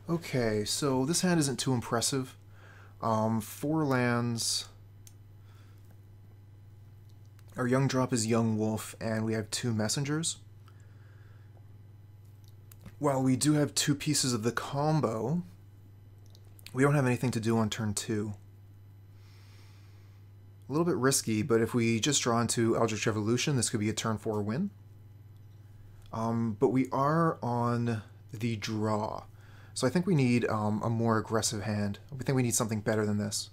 Okay, so this hand isn't too impressive. 4 lands. Our young drop is Yawgmoth, and we have 2 messengers. While we do have 2 pieces of the combo, we don't have anything to do on turn 2. A little bit risky, but if we just draw into Eldritch Evolution, this could be a turn 4 win. But we are on the draw. So I think we need a more aggressive hand. I think we need something better than this.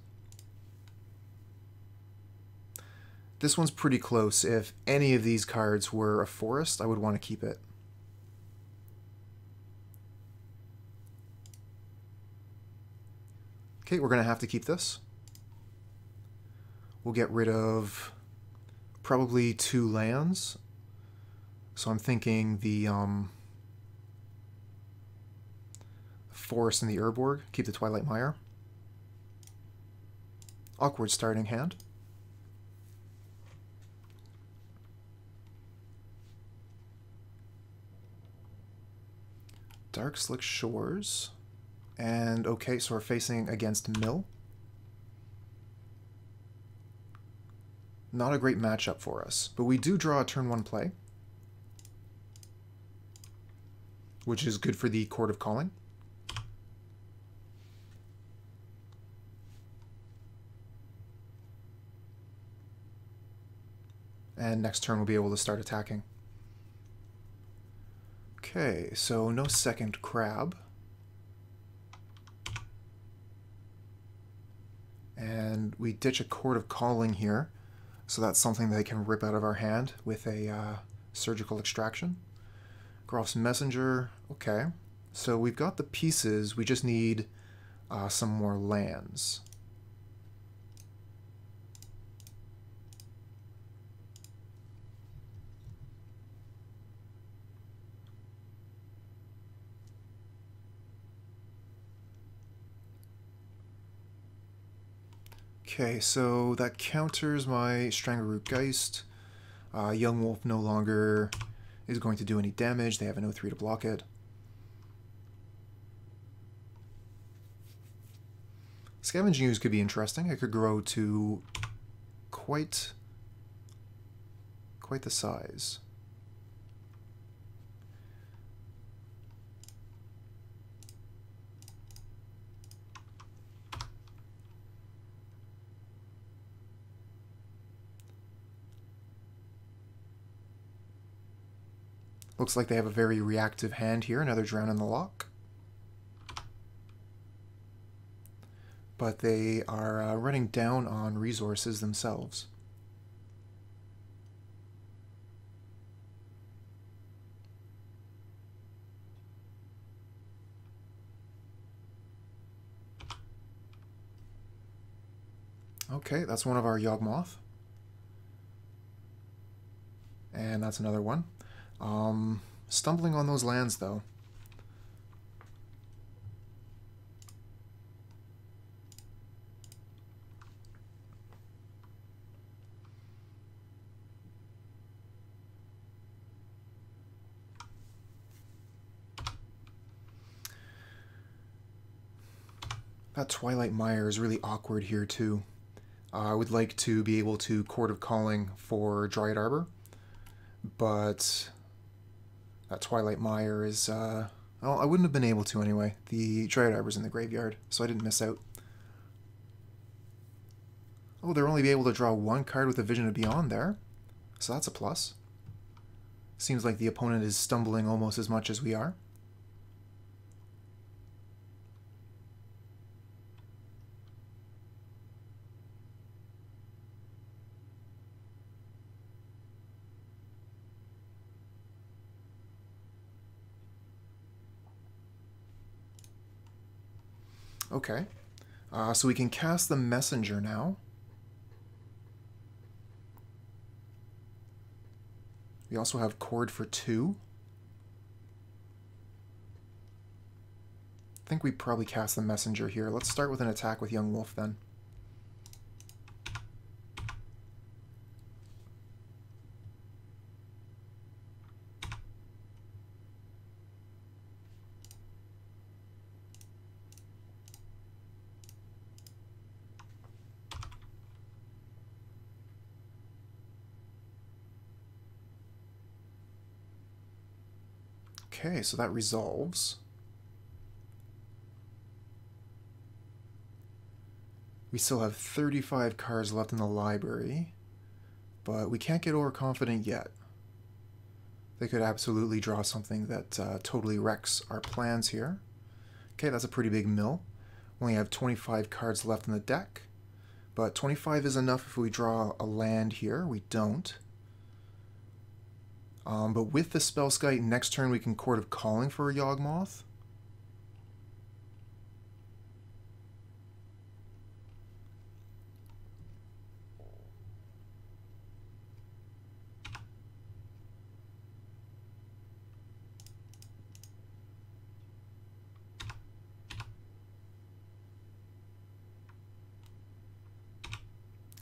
This one's pretty close. If any of these cards were a forest, I would want to keep it. Okay, we're going to have to keep this. We'll get rid of probably 2 lands. So I'm thinking the forest and the Urborg. Keep the Twilight Mire. Awkward starting hand. Dark Slick Shores. And okay, so we're facing against Mill. Not a great matchup for us, but we do draw a turn 1 play, which is good for the Chord of Calling. And next turn we'll be able to start attacking. Okay, so no second crab. And we ditch a Chord of Calling here, so that's something they can rip out of our hand with a surgical extraction. Geralf's Messenger, okay. So we've got the pieces, we just need some more lands. Okay, so that counters my Strangleroot Geist. Yawgmoth no longer is going to do any damage. They have an 0-3 to block it. Scavenging Ooze could be interesting. It could grow to quite the size. Looks like they have a very reactive hand here, another Drown in the Loch. But they are running down on resources themselves. Okay, that's one of our Yawgmoth. And that's another one. Stumbling on those lands, though. That Twilight Mire is really awkward here, too. I would like to be able to Chord of Calling for Dryad Arbor, but that Twilight Mire is, well, I wouldn't have been able to anyway. The Dryad Arbor's in the graveyard, so I didn't miss out. Oh, they'll only be able to draw 1 card with a Vision of Beyond there, so that's a plus. Seems like the opponent is stumbling almost as much as we are. Okay, so we can cast the Messenger now. We also have Chord for 2. I think we probably cast the Messenger here. Let's start with an attack with Yawgmoth then. Okay, so that resolves. We still have 35 cards left in the library, but we can't get overconfident yet. They could absolutely draw something that totally wrecks our plans here. Okay, that's a pretty big mill. We only have 25 cards left in the deck, but 25 is enough if we draw a land here. We don't. But with the Spellskite, next turn we can Chord of Calling for a Yawgmoth.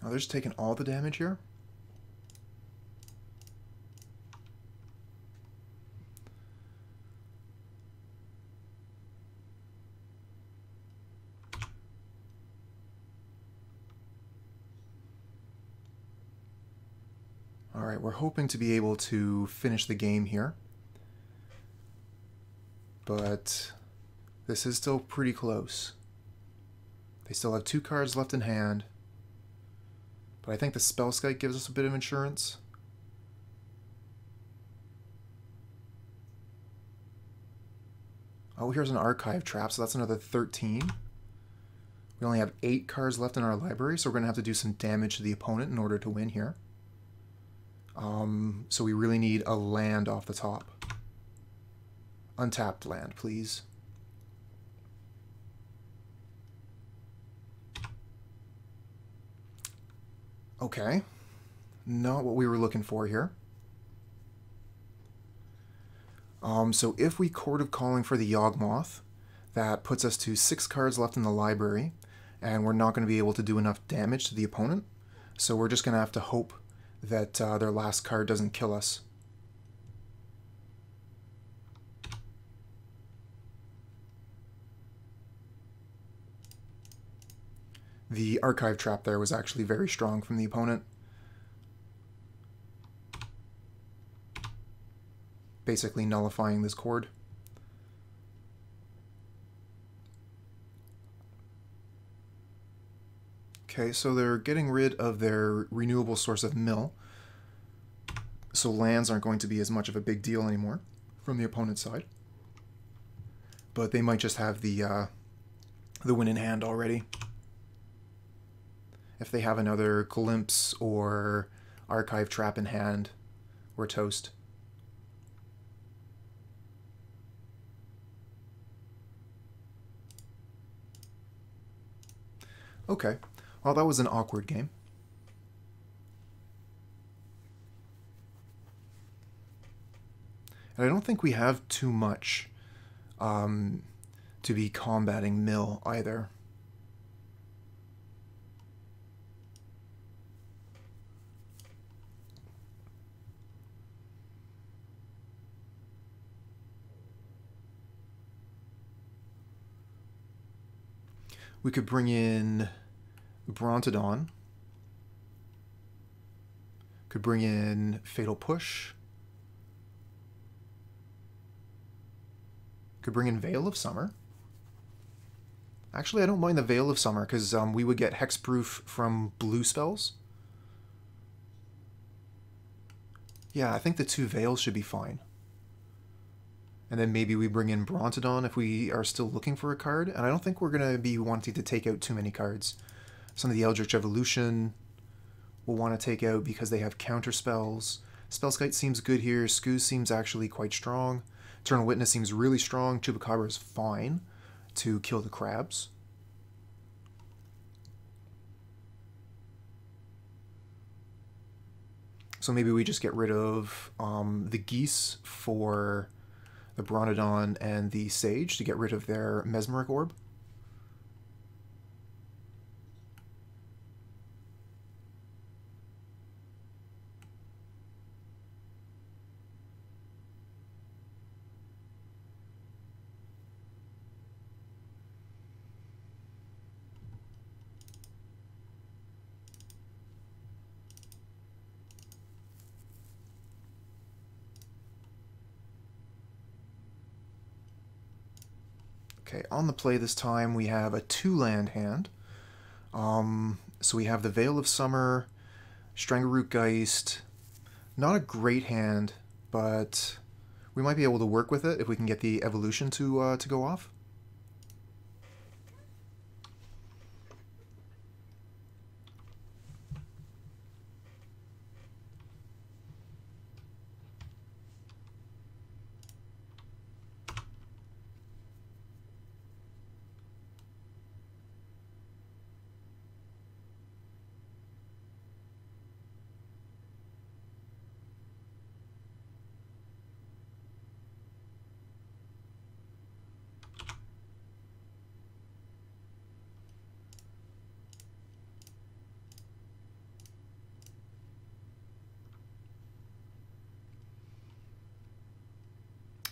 Oh, they're just taking all the damage here? Alright, we're hoping to be able to finish the game here. But this is still pretty close. They still have 2 cards left in hand. But I think the Spellskite gives us a bit of insurance. Oh, here's an Archive Trap, so that's another 13. We only have 8 cards left in our library, so we're going to have to do some damage to the opponent in order to win here. So we really need a land off the top. Untapped land, please. Okay. Not what we were looking for here. So if we Chord of Calling for the Yawgmoth, that puts us to 6 cards left in the library, and we're not going to be able to do enough damage to the opponent. So we're just going to have to hope that their last card doesn't kill us. The Archive Trap there was actually very strong from the opponent. Basically nullifying this chord. Okay, so they're getting rid of their renewable source of mill. So lands aren't going to be as much of a big deal anymore from the opponent's side. But they might just have the win in hand already. If they have another Glimpse or Archive Trap in hand, we're toast. Okay, well, that was an awkward game. And I don't think we have too much to be combating mill either. We could bring in Brontodon. Could bring in Fatal Push. Could bring in Veil of Summer. Actually, I don't mind the Veil of Summer, because we would get Hexproof from blue spells. Yeah, I think the 2 Veils should be fine. And then maybe we bring in Brontodon if we are still looking for a card. And I don't think we're going to be wanting to take out too many cards. Some of the Eldritch Evolution we'll want to take out because they have counter spells. Spellskite seems good here. Scooze seems actually quite strong. Eternal Witness seems really strong. Chupacabra is fine to kill the crabs. So maybe we just get rid of the geese for the Brontodon and the Sage to get rid of their Mesmeric Orb. Okay, on the play this time we have a 2-land hand. So we have the Veil of Summer, Strangleroot Geist. Not a great hand, but we might be able to work with it if we can get the evolution to go off.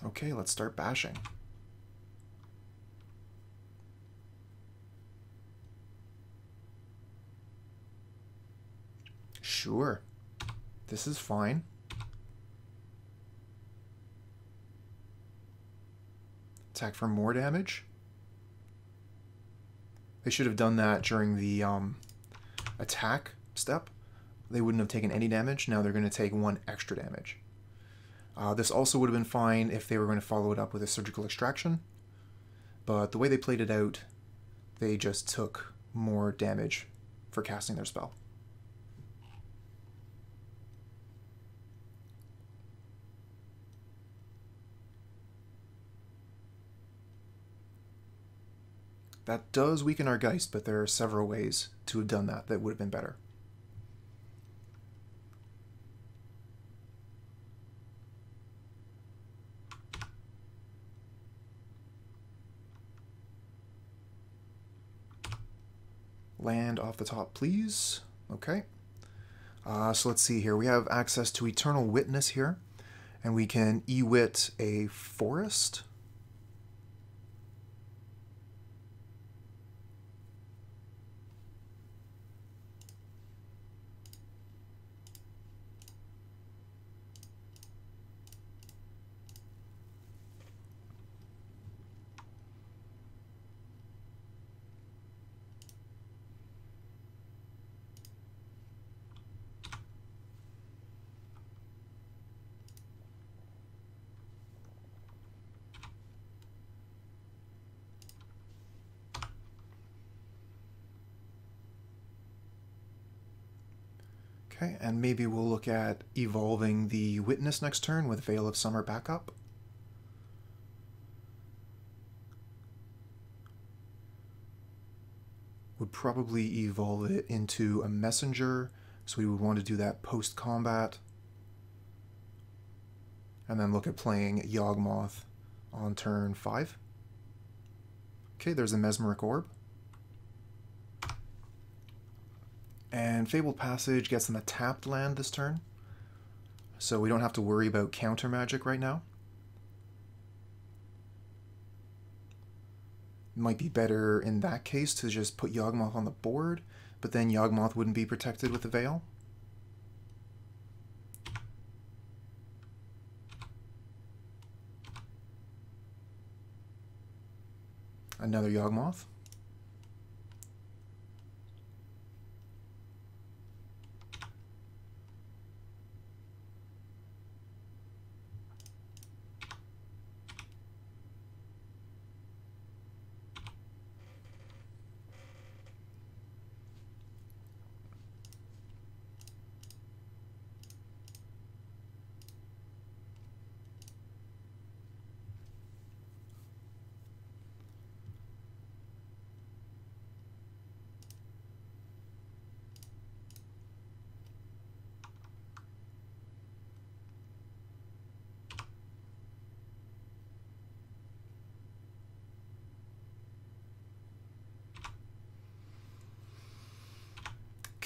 Okay, let's start bashing. Sure. This is fine. Attack for more damage. They should have done that during the attack step. They wouldn't have taken any damage. Now they're going to take 1 extra damage. This also would have been fine if they were going to follow it up with a Surgical Extraction, but the way they played it out, they just took more damage for casting their spell. That does weaken our Geist, but there are several ways to have done that that would have been better. Land off the top, please. Okay. So let's see here. We have access to Eternal Witness here, and we can E-Wit a forest. Okay, and maybe we'll look at evolving the Witness next turn with Veil of Summer backup. Would probably evolve it into a Messenger, so we would want to do that post-combat. And then look at playing Yawgmoth on turn 5. Okay, there's a Mesmeric Orb. And Fabled Passage gets them a tapped land this turn, so we don't have to worry about counter magic right now. Might be better in that case to just put Yawgmoth on the board, but then Yawgmoth wouldn't be protected with the Veil. Another Yawgmoth.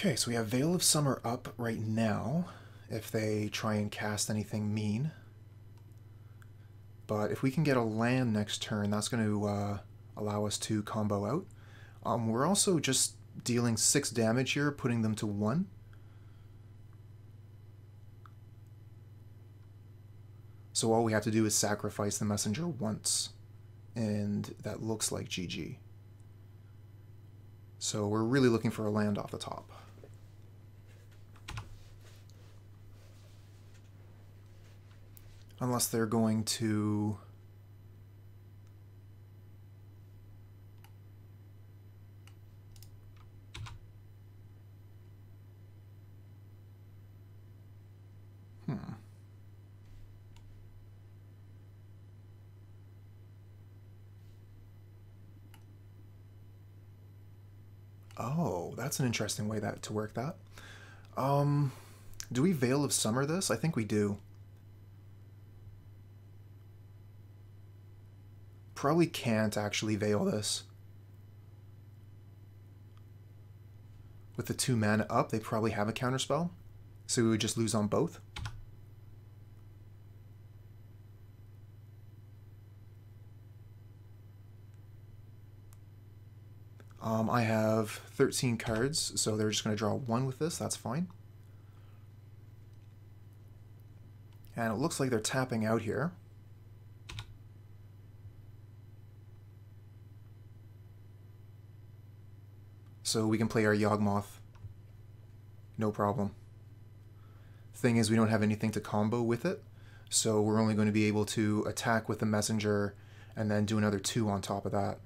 Okay, so we have Veil of Summer up right now, if they try and cast anything mean. But if we can get a land next turn, that's going to allow us to combo out. We're also just dealing 6 damage here, putting them to 1. So all we have to do is sacrifice the Messenger once, and that looks like GG. So we're really looking for a land off the top. Unless they're going to... Oh, that's an interesting way to work that. Do we Veil of Summer this? I think we do. Probably can't actually Veil this. With the 2 mana up, they probably have a counterspell, so we would just lose on both. I have 13 cards, so they're just going to draw 1 with this. That's fine. And it looks like they're tapping out here. So we can play our Yawgmoth. No problem. Thing is, we don't have anything to combo with it, so we're only going to be able to attack with the Messenger and then do another 2 on top of that.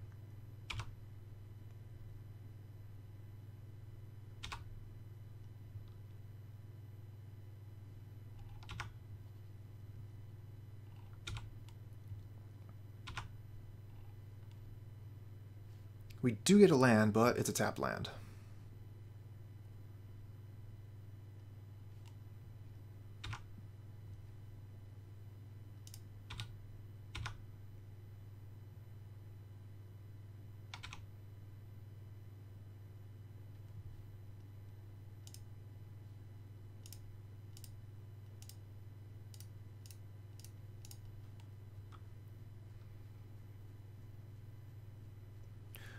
We do get a land, but it's a tapped land.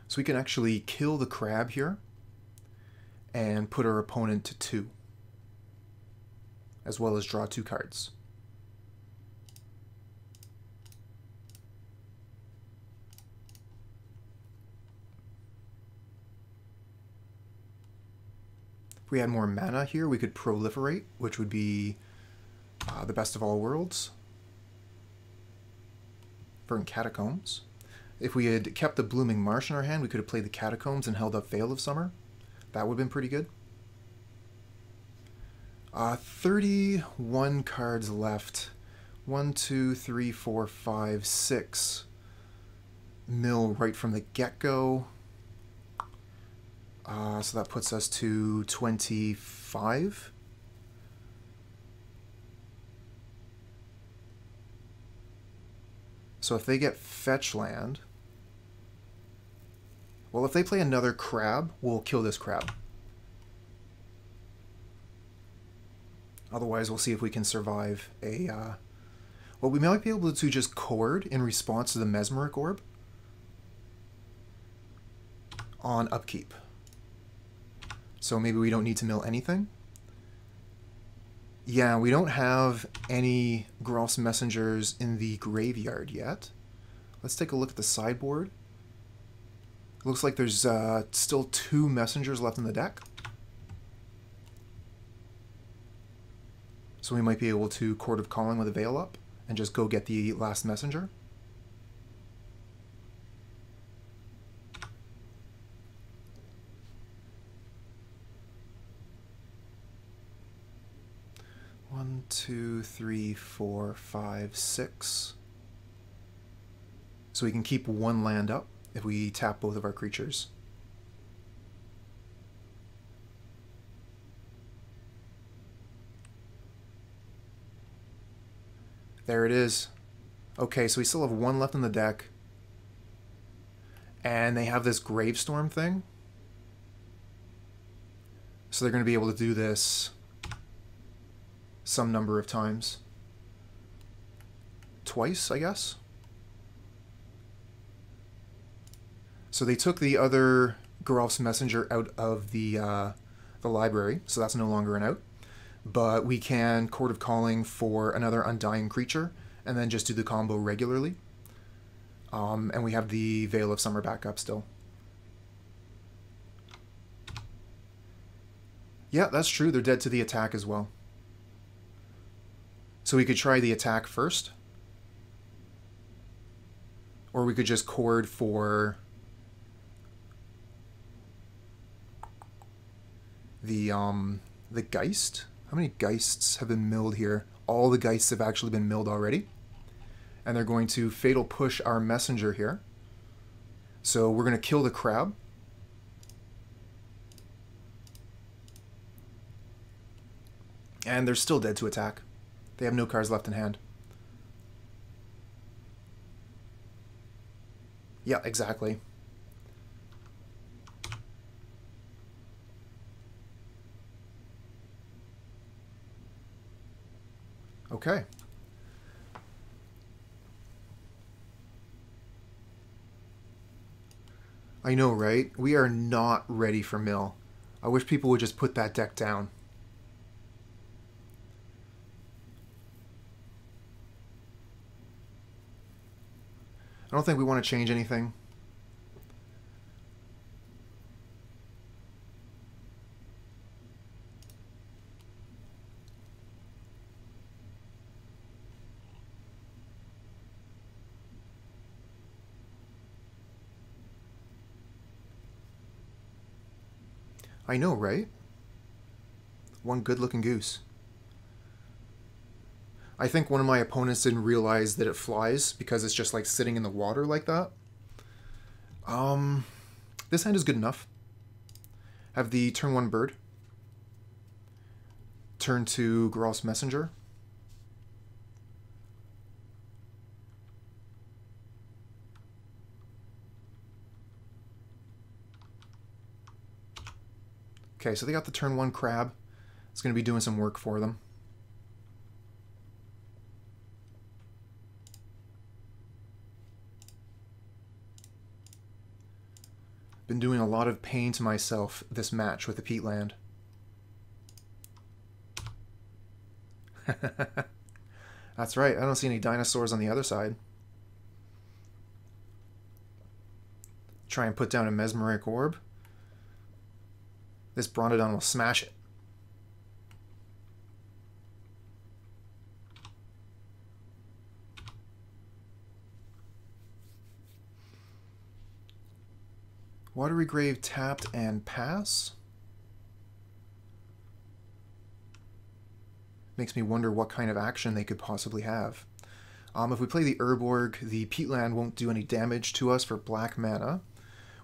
So we can actually kill the crab here and put our opponent to 2, as well as draw 2 cards. If we had more mana here, we could proliferate, which would be the best of all worlds. Verdant Catacombs. If we had kept the Blooming Marsh in our hand, we could have played the Catacombs and held up Veil of Summer. That would have been pretty good. 31 cards left. 1, 2, 3, 4, 5, 6. Mill right from the get-go. So that puts us to 25. So if they get fetch land... Well, if they play another crab, we'll kill this crab. Otherwise, we'll see if we can survive a... Well, we might be able to just Chord in response to the Mesmeric Orb on upkeep. So maybe we don't need to mill anything. Yeah, we don't have any Geralf's Messengers in the graveyard yet. Let's take a look at the sideboard. Looks like there's still 2 Messengers left in the deck. So we might be able to Chord of Calling with a Veil up and just go get the last Messenger. One, 2, 3, 4, 5, 6. So we can keep 1 land up if we tap both of our creatures. There it is. Okay, so we still have 1 left in the deck. And they have this Gravestorm thing. So they're going to be able to do this some number of times. Twice, I guess. So they took the other Geralf's Messenger out of the library, so that's no longer an out. But we can Chord of Calling for another undying creature, and then just do the combo regularly. And we have the Veil of Summer back up still. Yeah, that's true. They're dead to the attack as well. So we could try the attack first. Or we could just chord for the Geist. How many Geists have been milled here? All the Geists have actually been milled already. And they're going to Fatal Push our Messenger here. So we're going to kill the crab. And they're still dead to attack. They have no cards left in hand. Yeah, exactly. Okay. I know, right? We are not ready for mill. I wish people would just put that deck down. I don't think we want to change anything. I know, right? One good-looking goose. I think one of my opponents didn't realize that it flies because it's just like sitting in the water like that. This hand is good enough. Have the turn 1 bird. Turn 2 Geralf's Messenger. Okay, so they got the turn 1 crab. It's going to be doing some work for them. Been doing a lot of pain to myself this match with the Peatland. That's right, I don't see any dinosaurs on the other side. Try and put down a Mesmeric Orb. This Brontodon will smash it. Watery Grave tapped and pass. Makes me wonder what kind of action they could possibly have. If we play the Urborg, the Peatland won't do any damage to us for black mana.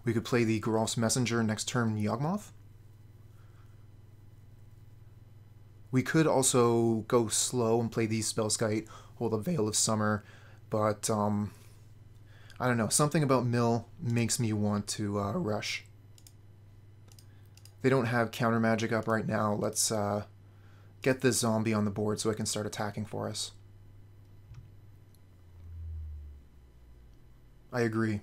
We could play the Geralf's Messenger next turn Yawgmoth. We could also go slow and play the Spellskite, hold a Veil of Summer, but I don't know, something about mill makes me want to rush. They don't have counter magic up right now. Let's get this zombie on the board so it can start attacking for us. I agree.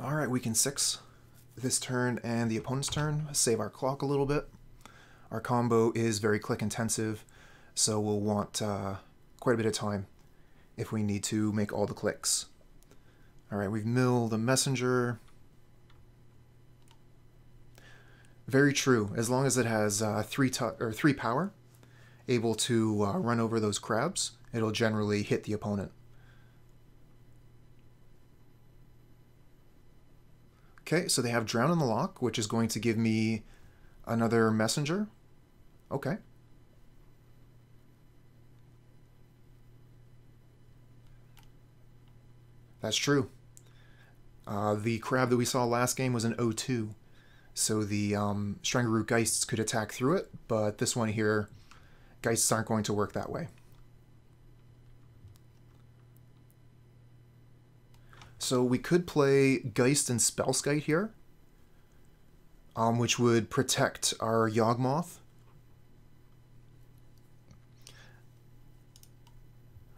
Alright, we can 6 this turn and the opponent's turn. Save our clock a little bit. Our combo is very click intensive, so we'll want quite a bit of time if we need to make all the clicks. Alright, we've milled the Messenger. Very true. As long as it has 3 power, able to run over those crabs, it'll generally hit the opponent. Okay, so they have Drown in the Lock, which is going to give me another Messenger. Okay. That's true. The crab that we saw last game was an 0-2, so the Strangleroot Geists could attack through it, but this one here, Geists aren't going to work that way. So we could play Geist and Spellskite here, which would protect our Yawgmoth.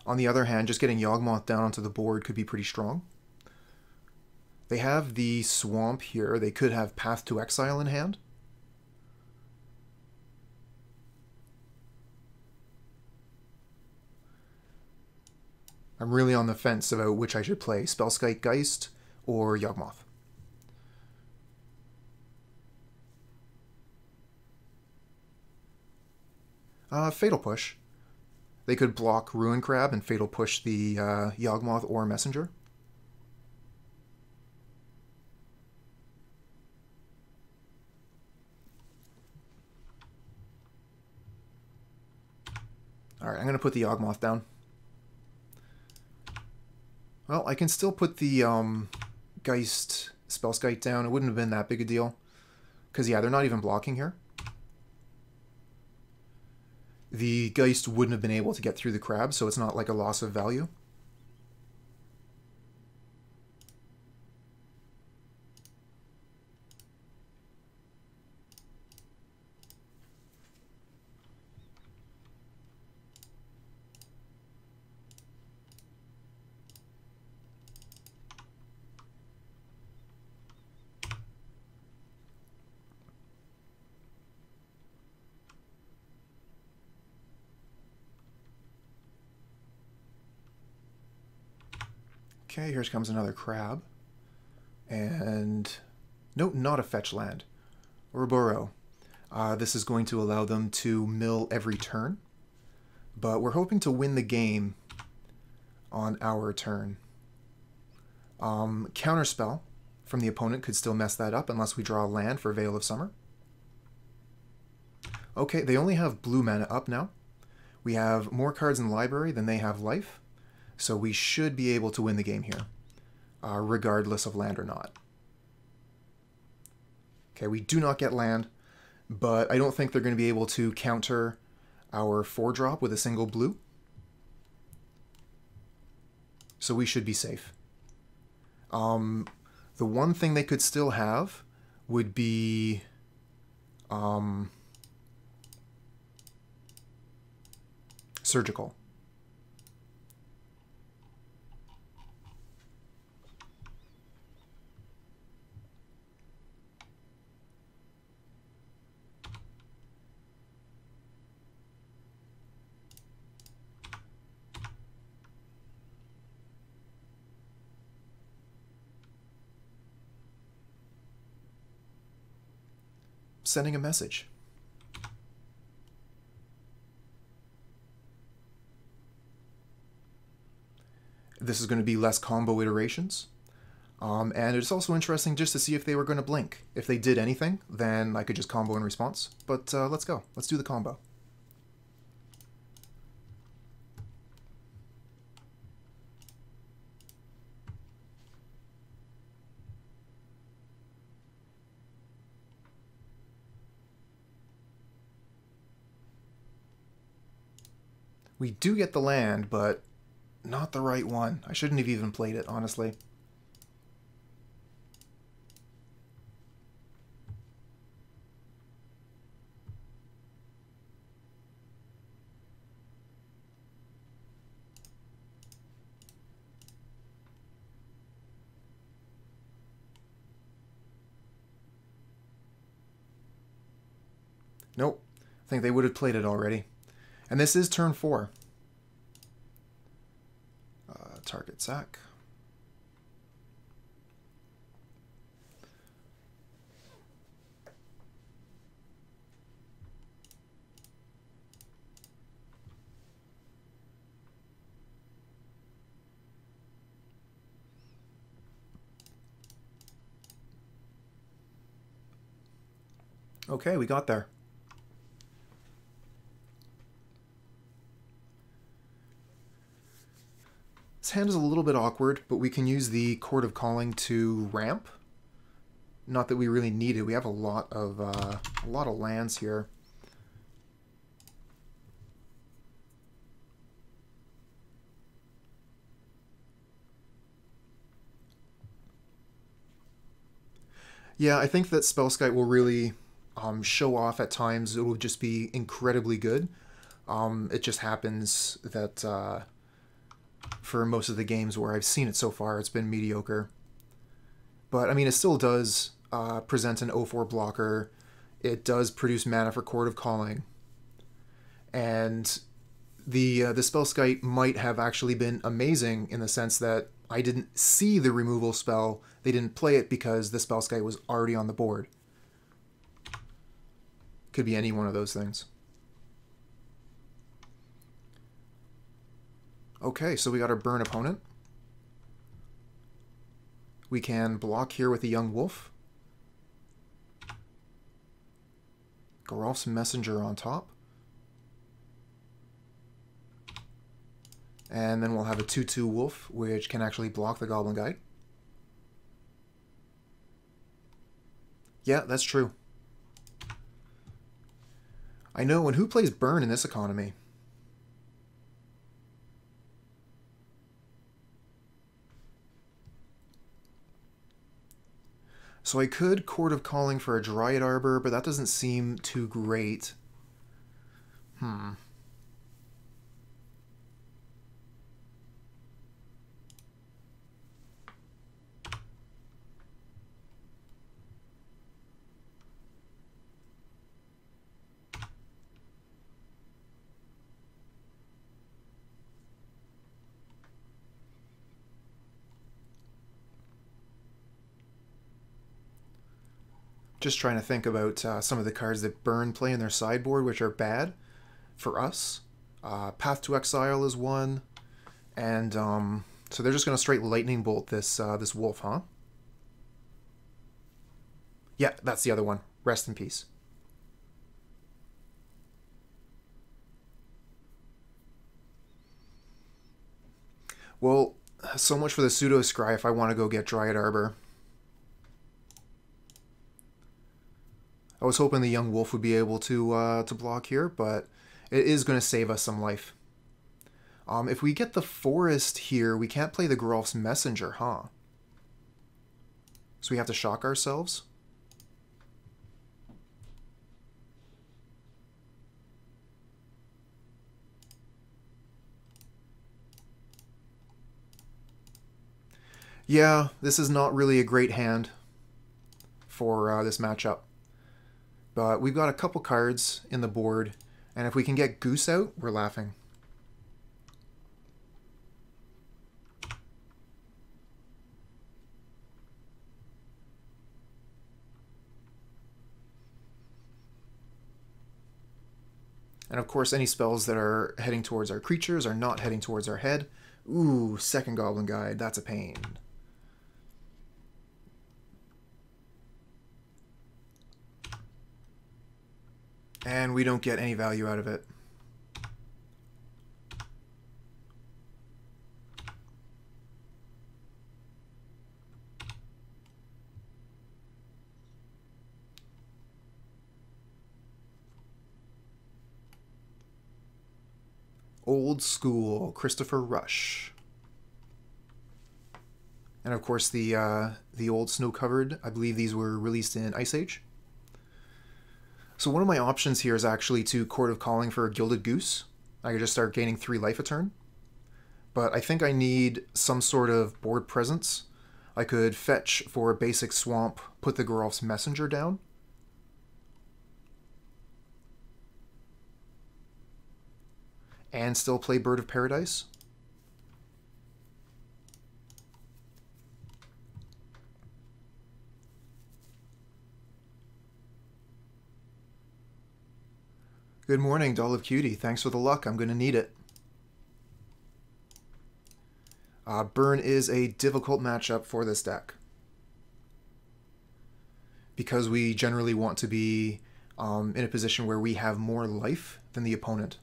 On the other hand, just getting Yawgmoth down onto the board could be pretty strong. They have the Swamp here. They could have Path to Exile in hand. I'm really on the fence about which I should play, Spellskite Geist or Yawgmoth. Fatal Push. They could block Ruin Crab and Fatal Push the Yawgmoth or Messenger. Alright, I'm going to put the Yawgmoth down. Well, I can still put the Geist Spellskite down. It wouldn't have been that big a deal. Because, yeah, they're not even blocking here. The Geist wouldn't have been able to get through the crab, so it's not like a loss of value. Okay, here comes another crab. And nope, not a fetch land. Or a burrow. This is going to allow them to mill every turn. But we're hoping to win the game on our turn. Counterspell from the opponent could still mess that up unless we draw a land for Veil of Summer. Okay, they only have blue mana up now. We have more cards in the library than they have life. So we should be able to win the game here, regardless of land or not. Okay, we do not get land, but I don't think they're going to be able to counter our 4-drop with a single blue. So we should be safe. The one thing they could still have would be Surgical. Sending a message. This is going to be less combo iterations. And it's also interesting just to see if they were going to blink. If they did anything, then I could just combo in response. But let's go. Let's do the combo. We do get the land, but not the right one. I shouldn't have even played it, honestly. Nope. I think they would have played it already. And this is turn 4. Target sack. Okay, we got there. This hand is a little bit awkward, but we can use the Chord of Calling to ramp. Not that we really need it. We have a lot of lands here. Yeah, I think that Spellskite will really show off at times. It will just be incredibly good. It just happens that for most of the games where I've seen it so far, it's been mediocre. But, I mean, it still does present an 0-4 blocker. It does produce mana for Chord of Calling. And the Spellskite might have actually been amazing in the sense that I didn't see the removal spell. They didn't play it because the Spellskite was already on the board. Could be any one of those things. Okay, so we got our burn opponent. We can block here with a Yawgmoth. Geralf's Messenger on top. And then we'll have a 2/2 wolf, which can actually block the Goblin Guide. Yeah, that's true. I know, and who plays burn in this economy? So I could Chord of Calling for a Dryad Arbor, but that doesn't seem too great. Just trying to think about some of the cards that burn play in their sideboard, which are bad for us. Path to Exile is one, and so they're just going to straight lightning bolt this this wolf, huh? Yeah, that's the other one. Rest in peace. Well, so much for the pseudo scry if I want to go get Dryad Arbor. I was hoping the young wolf would be able to block here, but it is going to save us some life. If we get the forest here, we can't play the Geralf's Messenger, huh? So we have to shock ourselves. Yeah, this is not really a great hand for this matchup. But we've got a couple cards in the board, and if we can get Goose out, we're laughing. And of course, any spells that are heading towards our creatures are not heading towards our head. Ooh, second Goblin Guide, that's a pain. And we don't get any value out of it. Old School, Christopher Rush. And of course the old snow-covered, I believe these were released in Ice Age. So one of my options here is actually to Chord of Calling for a Gilded Goose. I could just start gaining 3 life a turn. But I think I need some sort of board presence. I could fetch for a basic swamp, put the Geralf's Messenger down. And still play Bird of Paradise. Good morning, Doll of Cutie. Thanks for the luck. I'm going to need it. Burn is a difficult matchup for this deck. Because we generally want to be in a position where we have more life than the opponent.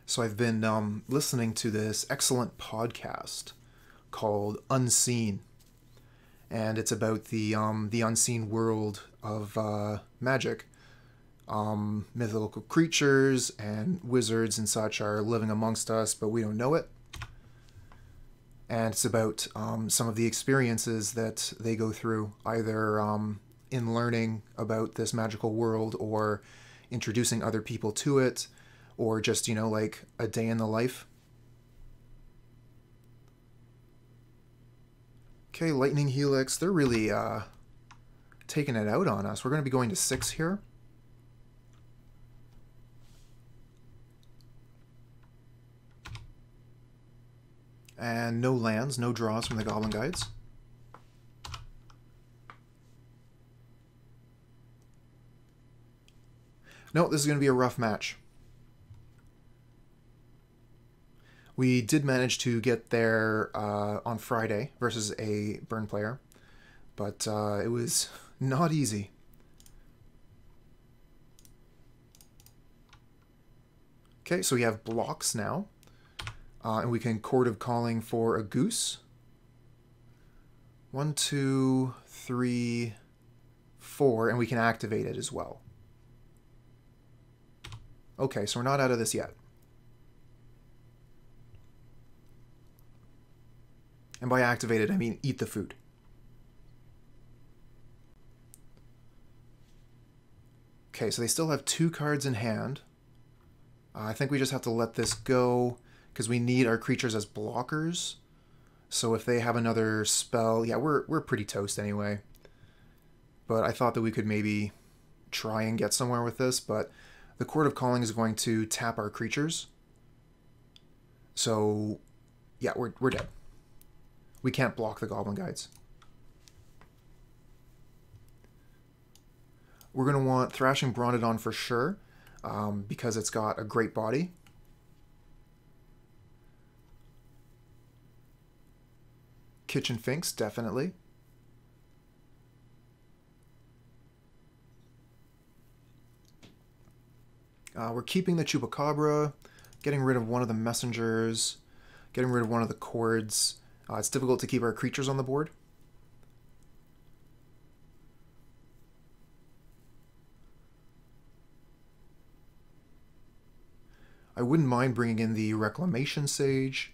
So I've been listening to this excellent podcast called Unseen, and it's about the unseen world of Magic. mythical creatures and wizards and such are living amongst us, but we don't know it. And it's about some of the experiences that they go through, either in learning about this magical world or introducing other people to it, or just, you know, like a day in the life. Okay, Lightning Helix, they're really taking it out on us. We're going to be going to 6 here. And no lands, no draws from the Goblin Guides. No, this is going to be a rough match. We did manage to get there on Friday versus a Burn player, but it was not easy. Okay, so we have blocks now, and we can Chord of Calling for a Goose. 1, 2, 3, 4, and we can activate it as well. Okay, so we're not out of this yet. And by activated, I mean eat the food. Okay, so they still have 2 cards in hand. I think we just have to let this go because we need our creatures as blockers. So if they have another spell, yeah, we're pretty toast anyway. But I thought that we could maybe try and get somewhere with this, but the Chord of Calling is going to tap our creatures. So yeah, we're dead. We can't block the Goblin Guides. We're going to want Thrashing Brontodon for sure, because it's got a great body. Kitchen Finks, definitely. We're keeping the Chupacabra, getting rid of one of the messengers, getting rid of one of the chords. It's difficult to keep our creatures on the board. I wouldn't mind bringing in the Reclamation Sage.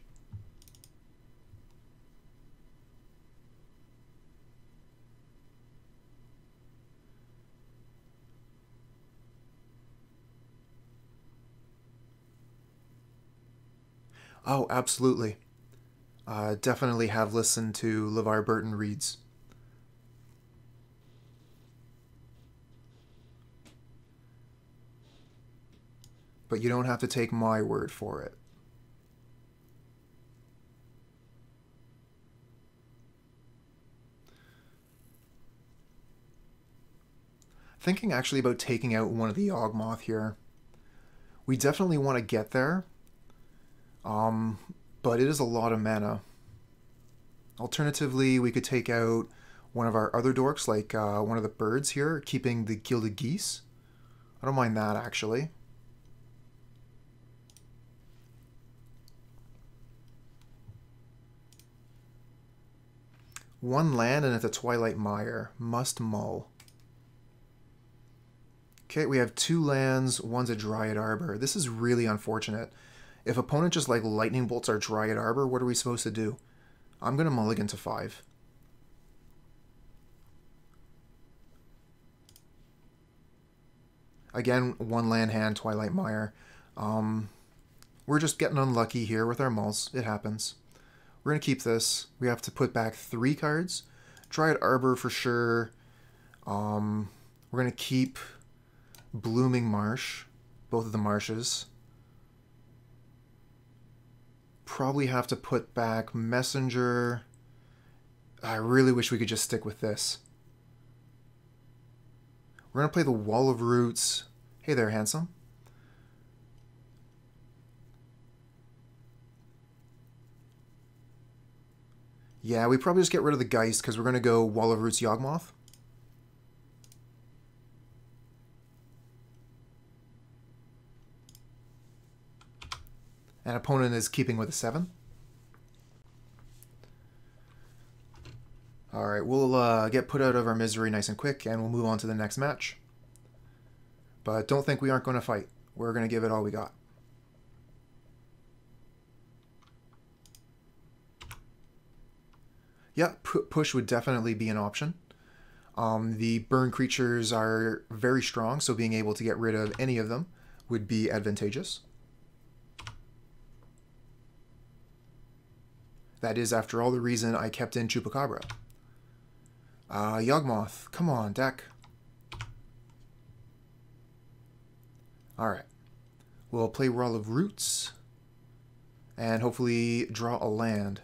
Oh, absolutely. Definitely have listened to LeVar Burton reads. But you don't have to take my word for it. Thinking actually about taking out one of the Yawgmoth here. We definitely want to get there. But it is a lot of mana. Alternatively, we could take out one of our other dorks, like one of the birds here, keeping the Gilded Geese. I don't mind that, actually. One land and it's a Twilight Mire. Must mull. Okay, we have 2 lands, one's a Dryad Arbor. This is really unfortunate. If opponent just like lightning bolts our Dryad Arbor, what are we supposed to do? I'm going to mulligan to 5. Again, 1 land hand, Twilight Mire. We're just getting unlucky here with our mulls. It happens. We're going to keep this. We have to put back 3 cards. Dryad Arbor for sure. We're going to keep Blooming Marsh. Both of the marshes. Probably have to put back Messenger. I really wish we could just stick with this. We're going to play the Wall of Roots. Hey there, handsome. Yeah, we probably just get rid of the Geist because we're going to go Wall of Roots Yawgmoth. And opponent is keeping with a 7. Alright, we'll get put out of our misery nice and quick, and we'll move on to the next match. But don't think we aren't going to fight. We're going to give it all we got. Yeah, push would definitely be an option. The burn creatures are very strong, so being able to get rid of any of them would be advantageous. That is, after all, the reason I kept in Chupacabra. Yawgmoth, come on, deck. Alright. We'll play Wall of Roots, and hopefully draw a land.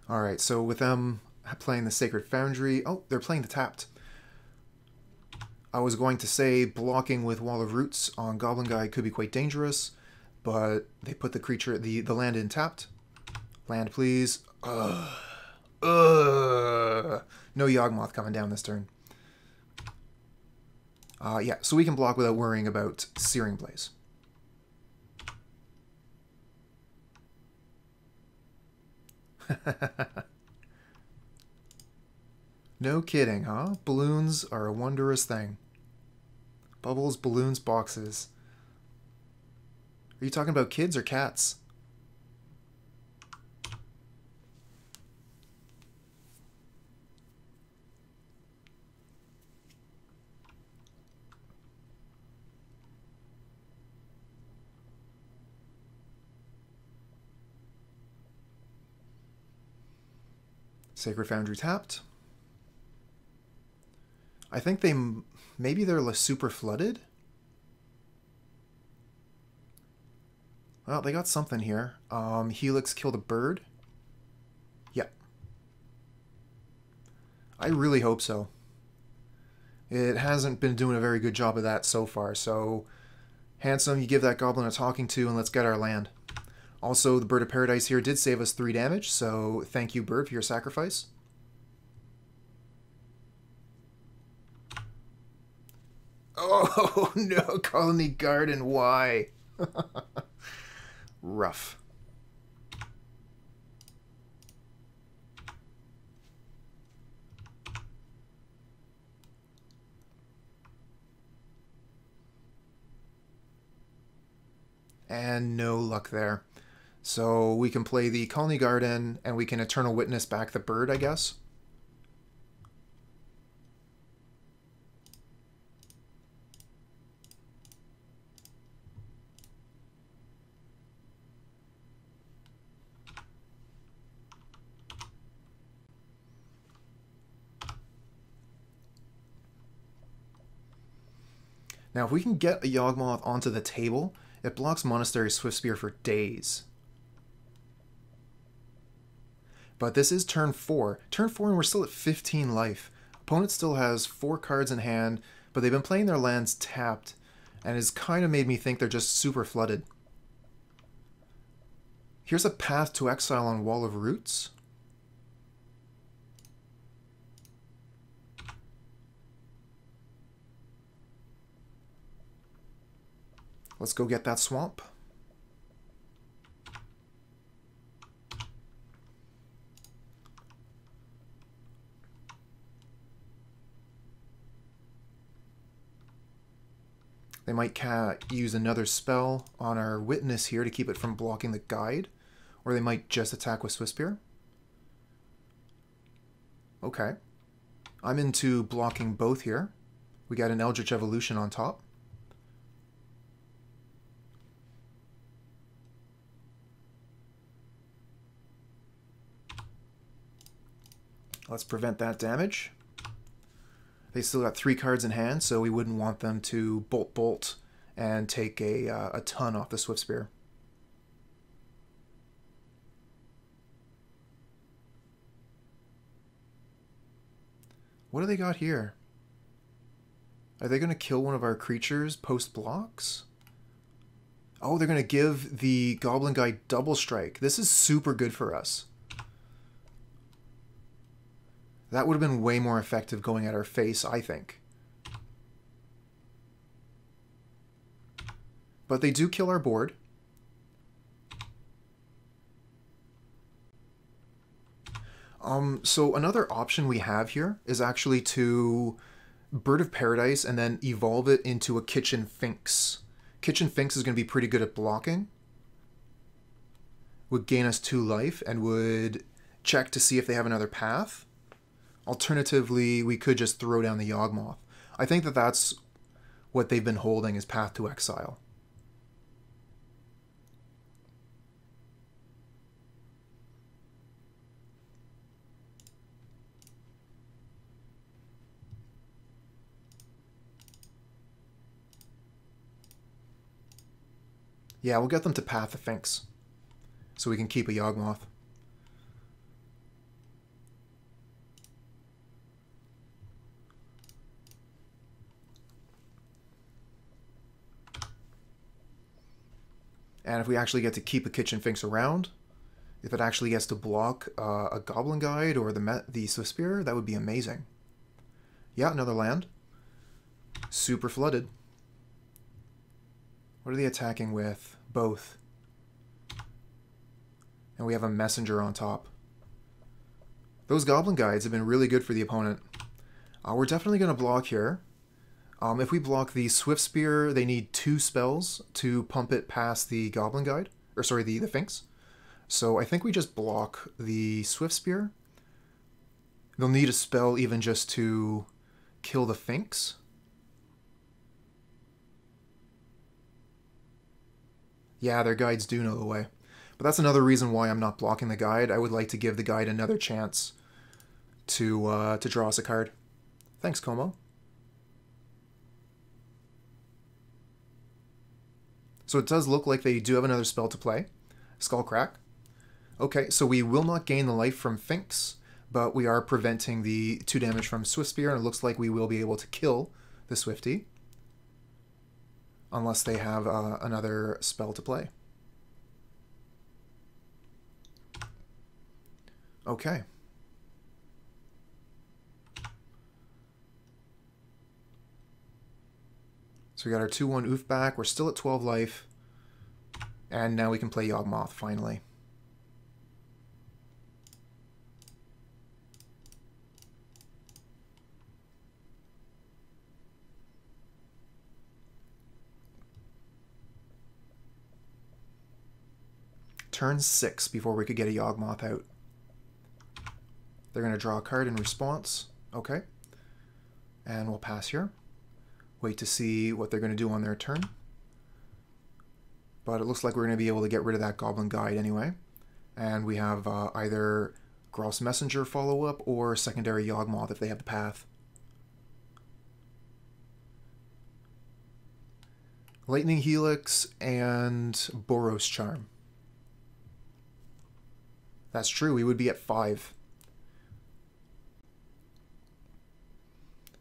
Alright, so with them playing the Sacred Foundry... Oh, they're playing the tapped. I was going to say blocking with Wall of Roots on Goblin Guy could be quite dangerous, but they put the creature, the land in tapped. Land, please. No Yawgmoth coming down this turn. Yeah, so we can block without worrying about Searing Blaze. No kidding, huh? Balloons are a wondrous thing. Bubbles, balloons, boxes. Are you talking about kids or cats? Sacred Foundry tapped. I think maybe they're super flooded. Well, they got something here. Helix killed a bird. Yep. I really hope so. It hasn't been doing a very good job of that so far, so Handsome, you give that goblin a talking to and let's get our land. Also, the Bird of Paradise here did save us 3 damage, so thank you, Bird, for your sacrifice. Oh, no, Khalni Garden, why? Rough. And no luck there. So we can play the Khalni Garden, and we can Eternal Witness back the bird, I guess. Now, if we can get a Yawgmoth onto the table, it blocks Monastery Swiftspear for days. But this is turn 4. Turn 4 and we're still at 15 life. Opponent still has 4 cards in hand, but they've been playing their lands tapped, and it's kind of made me think they're just super flooded. Here's a Path to Exile on Wall of Roots. Let's go get that swamp. They might use another spell on our Witness here to keep it from blocking the guide, or they might just attack with Swiftspear. Okay. I'm into blocking both here. We got an Eldritch Evolution on top. Let's prevent that damage. They still got 3 cards in hand, so we wouldn't want them to bolt and take a ton off the Swiftspear. What do they got here? Are they going to kill one of our creatures post blocks? Oh, they're going to give the Goblin Guy double strike. This is super good for us. That would have been way more effective going at our face, I think. But they do kill our board. So another option we have here is actually to Bird of Paradise and then evolve it into a Kitchen Finks. Kitchen Finks is going to be pretty good at blocking. Would gain us 2 life and would check to see if they have another path. Alternatively, we could just throw down the Yawgmoth. I think that that's what they've been holding, is Path to Exile. Yeah, we'll get them to Path to Finks, so we can keep a Yawgmoth. And if we actually get to keep a Kitchen Finks around, if it actually gets to block a Goblin Guide or the Swift Spear, that would be amazing. Yeah, another land. Super flooded. What are they attacking with? Both. And we have a Messenger on top. Those Goblin Guides have been really good for the opponent. We're definitely going to block here. If we block the Swift Spear, they need 2 spells to pump it past the Goblin Guide. Or sorry, the Finks. So I think we just block the Swift Spear. They'll need a spell even just to kill the Finks. Yeah, their guides do know the way. But that's another reason why I'm not blocking the guide. I would like to give the guide another chance to draw us a card. Thanks, Como. So it does look like they do have another spell to play. Skullcrack. Okay, so we will not gain the life from Finks, but we are preventing the 2 damage from Swift Spear, and it looks like we will be able to kill the Swiftie. Unless they have another spell to play. Okay. So we got our 2/1 Ouphe back. We're still at 12 life. And now we can play Yawgmoth, finally. Turn 6 before we could get a Yawgmoth out. They're going to draw a card in response. Okay. And we'll pass here. Wait to see what they're going to do on their turn. But it looks like we're going to be able to get rid of that Goblin Guide anyway. And we have either Geralf's Messenger follow-up or secondary Yawgmoth if they have the path. Lightning Helix and Boros Charm. That's true, we would be at 5.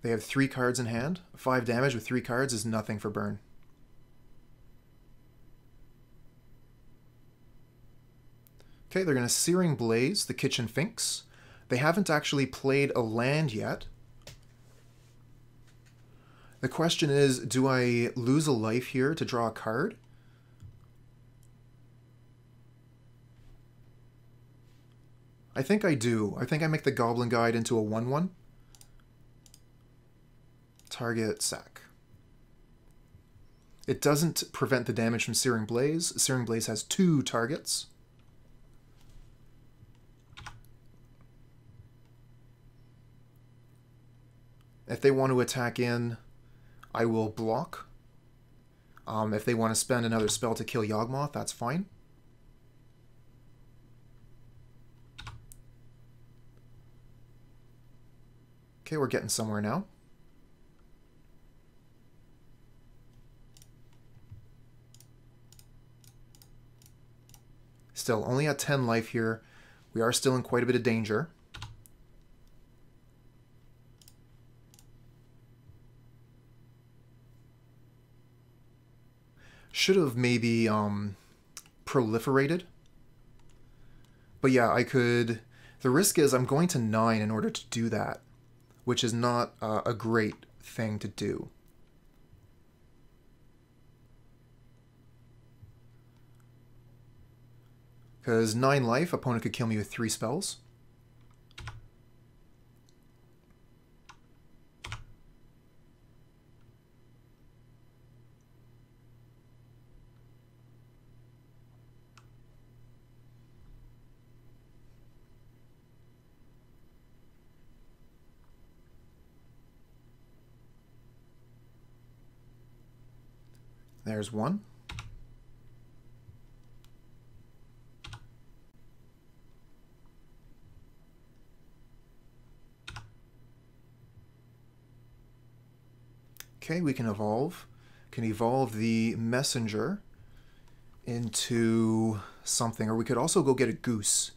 They have 3 cards in hand. 5 damage with 3 cards is nothing for burn. Okay, they're going to Searing Blaze the Kitchen Finks. They haven't actually played a land yet. The question is, do I lose a life here to draw a card? I think I do. I think I make the Goblin Guide into a 1/1. Target sack. It doesn't prevent the damage from Searing Blaze. Searing Blaze has 2 targets. If they want to attack in, I will block. If they want to spend another spell to kill Yawgmoth, that's fine. Okay, we're getting somewhere now. Still, only at 10 life here. We are still in quite a bit of danger. Should have maybe proliferated. But yeah, I could The risk is I'm going to 9 in order to do that, which is not a great thing to do. Because 9 life, opponent could kill me with 3 spells. There's 1. Okay, we can evolve. Can evolve the messenger into something, or we could also go get a goose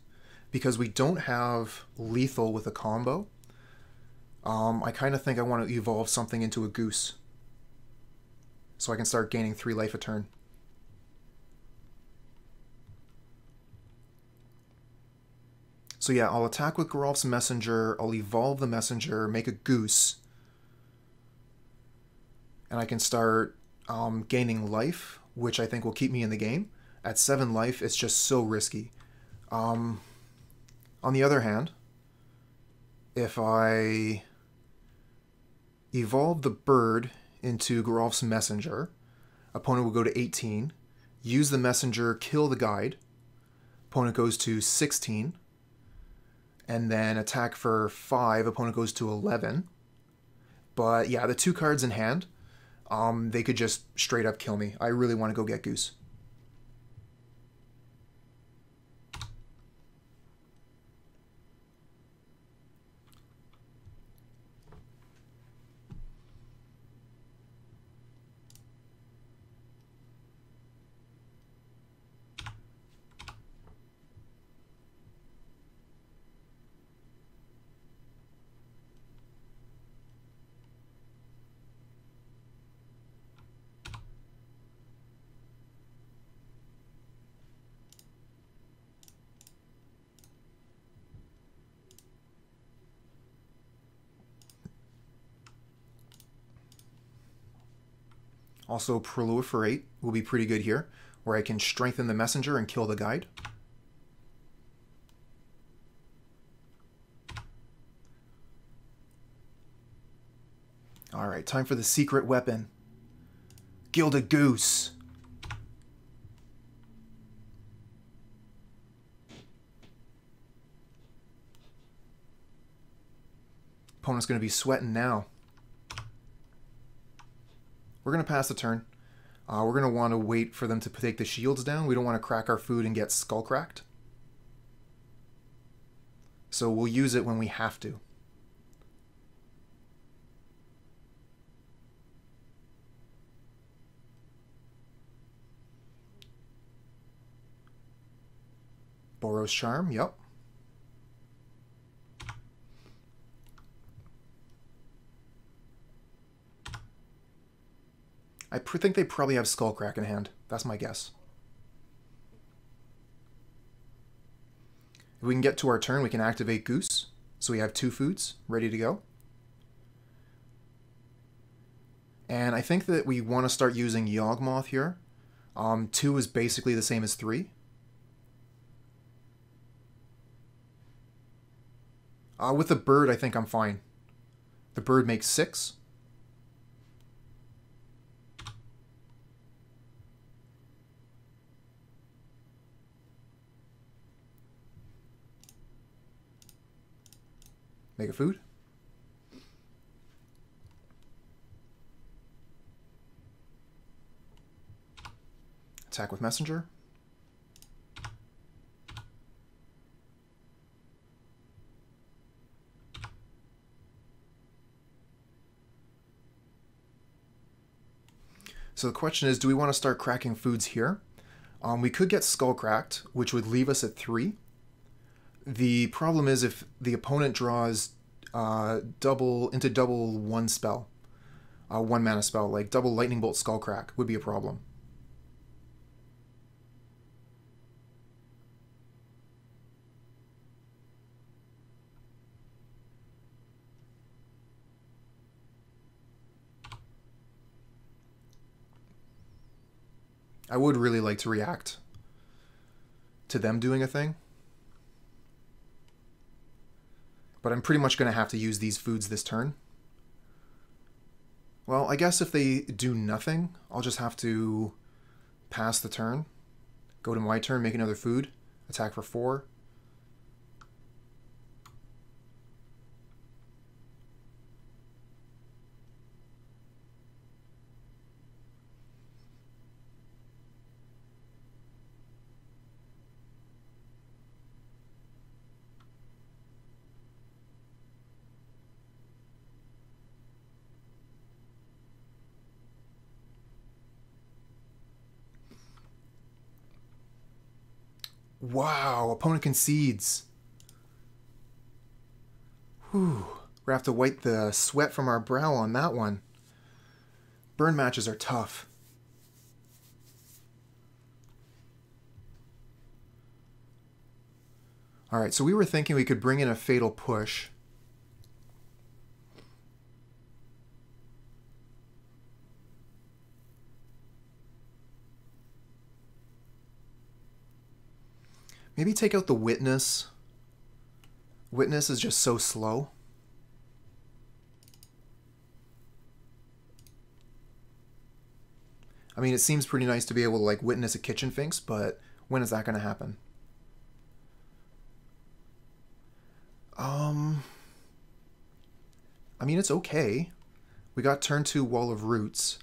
because we don't have lethal with a combo. I kind of think I want to evolve something into a goose so I can start gaining 3 life a turn. So yeah, I'll attack with Geralf's messenger, I'll evolve the messenger, make a goose, and I can start gaining life, which I think will keep me in the game. At 7 life, it's just so risky. On the other hand, if I evolve the bird into Geralf's messenger, opponent will go to 18, use the messenger, kill the guide, opponent goes to 16, and then attack for 5, opponent goes to 11. But yeah, the 2 cards in hand, they could just straight up kill me. I really want to go get Goose. Also, Proliferate will be pretty good here, where I can strengthen the messenger and kill the guide. Alright, time for the secret weapon. Gilded Goose. Opponent's going to be sweating now. We're going to pass the turn. We're going to want to wait for them to take the shields down. We don't want to crack our food and get skull cracked. So we'll use it when we have to. Boros Charm, yep. I think they probably have Skullcrack in hand. That's my guess. If we can get to our turn, we can activate Goose. So we have 2 foods ready to go. And I think that we want to start using Yawgmoth here. 2 is basically the same as 3. With the bird, I think I'm fine. The bird makes 6. Make a food. Attack with messenger. So the question is, do we want to start cracking foods here? We could get skull cracked, which would leave us at 3. The problem is if the opponent draws double 1 spell, 1 mana spell, like double Lightning Bolt Skullcrack would be a problem. I would really like to react to them doing a thing. But I'm pretty much going to have to use these foods this turn. Well, I guess if they do nothing, I'll just have to pass the turn. Go to my turn, make another food. Attack for 4. Wow, opponent concedes. Whew. We're going to have to wipe the sweat from our brow on that one. Burn matches are tough. Alright, so we were thinking we could bring in a Fatal Push. Maybe take out the Witness. Witness is just so slow. I mean, it seems pretty nice to be able to like witness a Kitchen Finks, but when is that going to happen? I mean, it's okay. We got turn 2 Wall of Roots,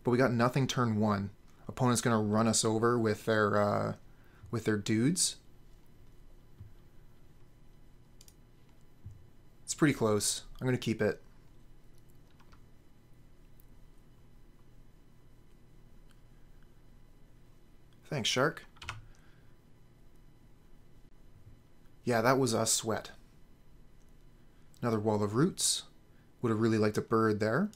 but we got nothing turn 1. Opponent's going to run us over with their dudes. It's pretty close. I'm going to keep it. Thanks, Shark. Yeah, that was a sweat. Another Wall of Roots. Would have really liked a bird there.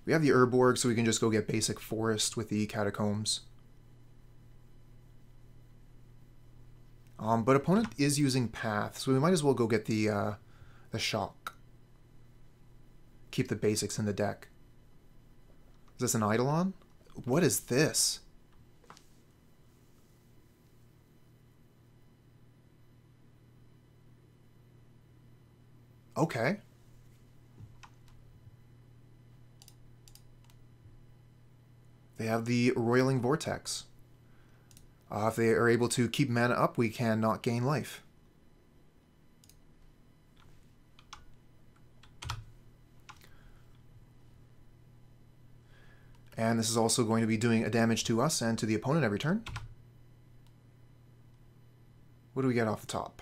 We have the Urborg, so we can just go get basic forest with the Catacombs. But opponent is using Path, so we might as well go get the Shock. Keep the basics in the deck. Is this an Eidolon? What is this? Okay. They have the Roiling Vortex. If they are able to keep mana up, we can not gain life. And this is also going to be doing a damage to us and to the opponent every turn. What do we get off the top?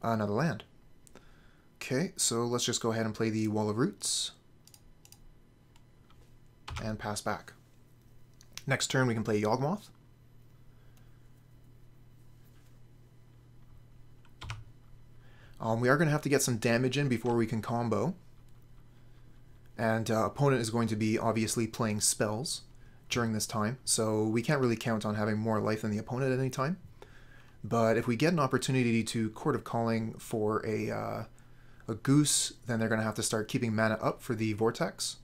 Another land. Okay, so let's just go ahead and play the Wall of Roots. And pass back. Next turn we can play Yawgmoth. We are going to have to get some damage in before we can combo. And opponent is going to be obviously playing spells during this time, so we can't really count on having more life than the opponent at any time. But if we get an opportunity to Chord of Calling for a Goose, then they're going to have to start keeping mana up for the Vortex.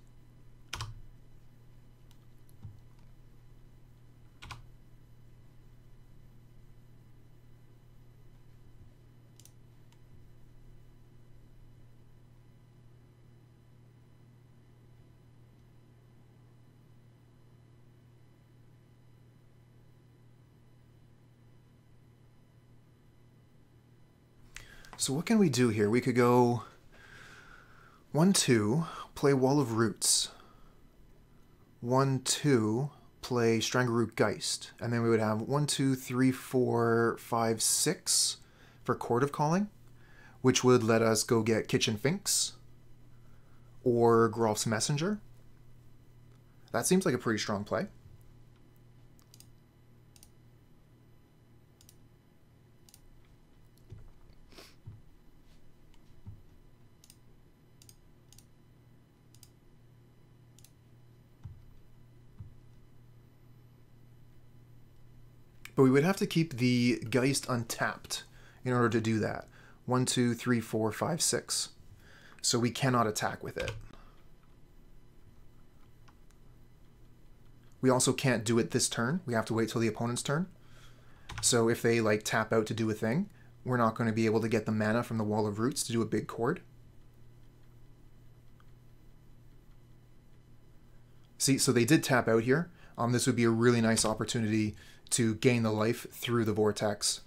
So what can we do here? We could go 1-2, play Wall of Roots. 1-2, play Strangleroot Geist. And then we would have 1, 2, 3, 4, 5, 6 for Chord of Calling, which would let us go get Kitchen Finks or Geralf's Messenger. That seems like a pretty strong play. But we would have to keep the Geist untapped in order to do that. 1, 2, 3, 4, 5, 6. So we cannot attack with it. We also can't do it this turn. We have to wait till the opponent's turn. So if they like tap out to do a thing, we're not going to be able to get the mana from the Wall of Roots to do a big chord. See, so they did tap out here. This would be a really nice opportunity to gain the life through the Vortex.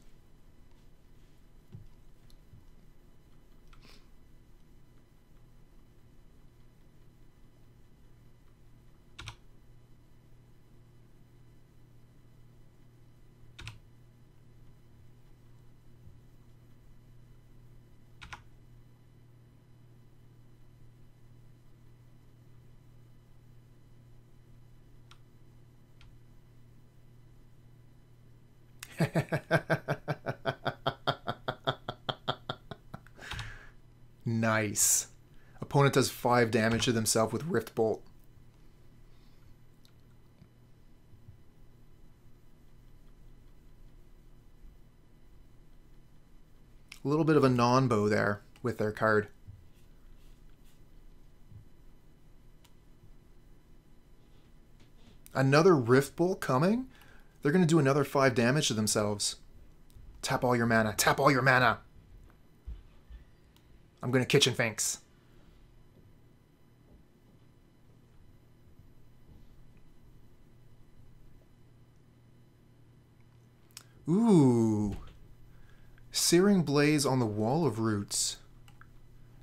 Nice. Opponent does 5 damage to themselves with Rift Bolt. A little bit of a non-bow there with their card. Another Rift Bolt coming? They're going to do another 5 damage to themselves. Tap all your mana. Tap all your mana. I'm going to Kitchen Finks. Ooh. Searing Blaze on the Wall of Roots.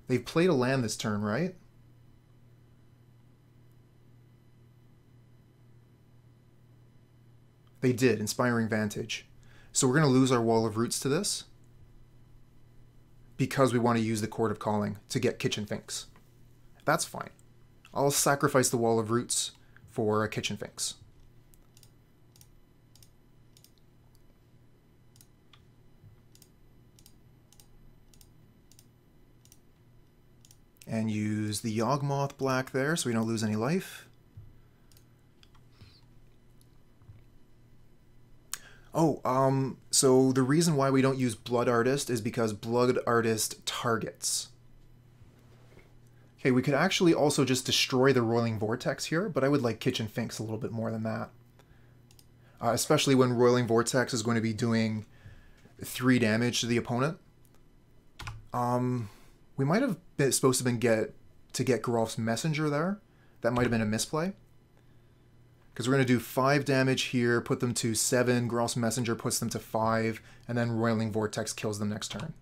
They've played a land this turn, right? They did, Inspiring Vantage. So we're going to lose our Wall of Roots to this because we want to use the Chord of Calling to get Kitchen Finks. That's fine. I'll sacrifice the Wall of Roots for a Kitchen Finks. And use the Yawgmoth black there so we don't lose any life. Oh, so the reason why we don't use Blood Artist is because Blood Artist targets. Okay, we could actually also just destroy the Roiling Vortex here, but I would like Kitchen Finks a little bit more than that. Especially when Roiling Vortex is going to be doing 3 damage to the opponent. We might have been supposed to get Geralf's Messenger there. That might have been a misplay. Because we're going to do 5 damage here, put them to 7, Geralf's Messenger puts them to 5, and then Roiling Vortex kills them next turn.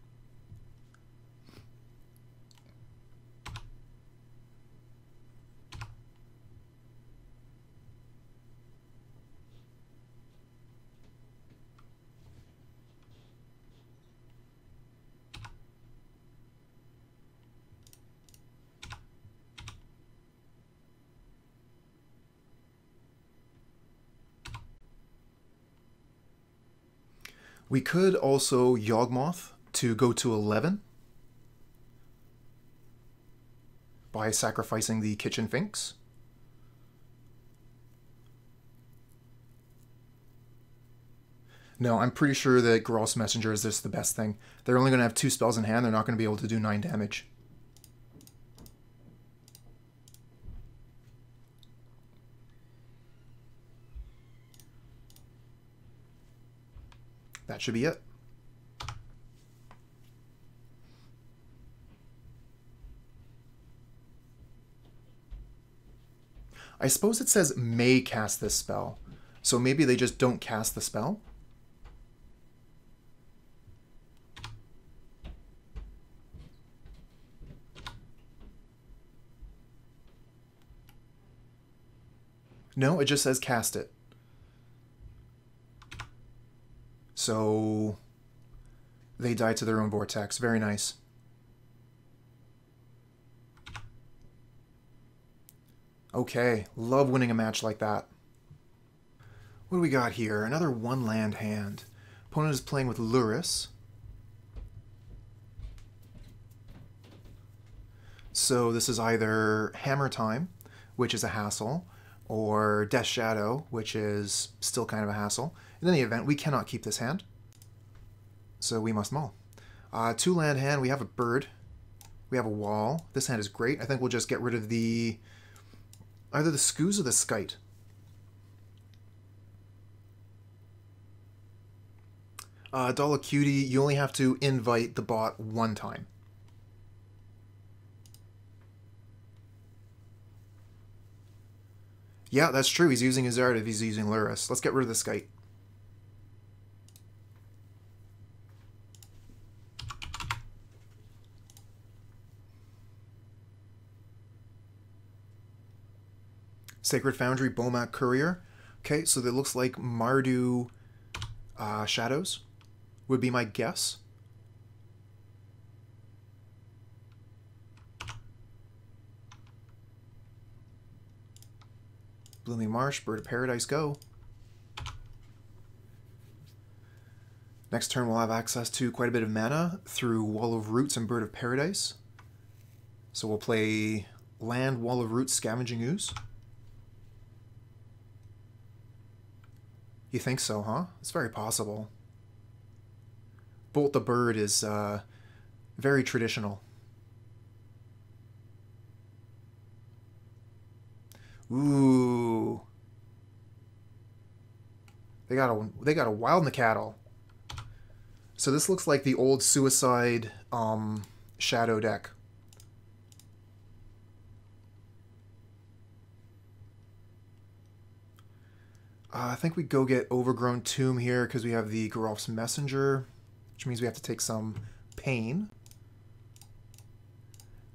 We could also Yawgmoth to go to 11 by sacrificing the Kitchen Finks. No, I'm pretty sure that Geralf's Messenger is just the best thing. They're only going to have 2 spells in hand. They're not going to be able to do 9 damage. That should be it. I suppose it says may cast this spell, so maybe they just don't cast the spell. No, it just says cast it. So they die to their own Vortex. Very nice. Okay, love winning a match like that. What do we got here? Another 1-land hand. Opponent is playing with Lurrus. So this is either Hammer Time, which is a hassle, or Death Shadow, which is still kind of a hassle. In any event, we cannot keep this hand, so we must mull. 2-land hand, we have a bird. We have a wall. This hand is great. I think we'll just get rid of the... either the Scooze or the Skite. Dollar Cutie, you only have to invite the bot one time. Yeah, that's true. He's using his art if he's using Lurrus. Let's get rid of the Skite. Sacred Foundry, Bomat Courier. Okay, so it looks like Mardu Shadows would be my guess. Blooming Marsh, Bird of Paradise, go. Next turn we'll have access to quite a bit of mana through Wall of Roots and Bird of Paradise. So we'll play land, Wall of Roots, Scavenging Ooze. You think so, huh? It's very possible. Bolt the Bird is very traditional. Ooh. They got a Wild Nicatl. So this looks like the old Suicide Shadow deck. I think we go get Overgrown Tomb here because we have the Geralf's Messenger, which means we have to take some pain.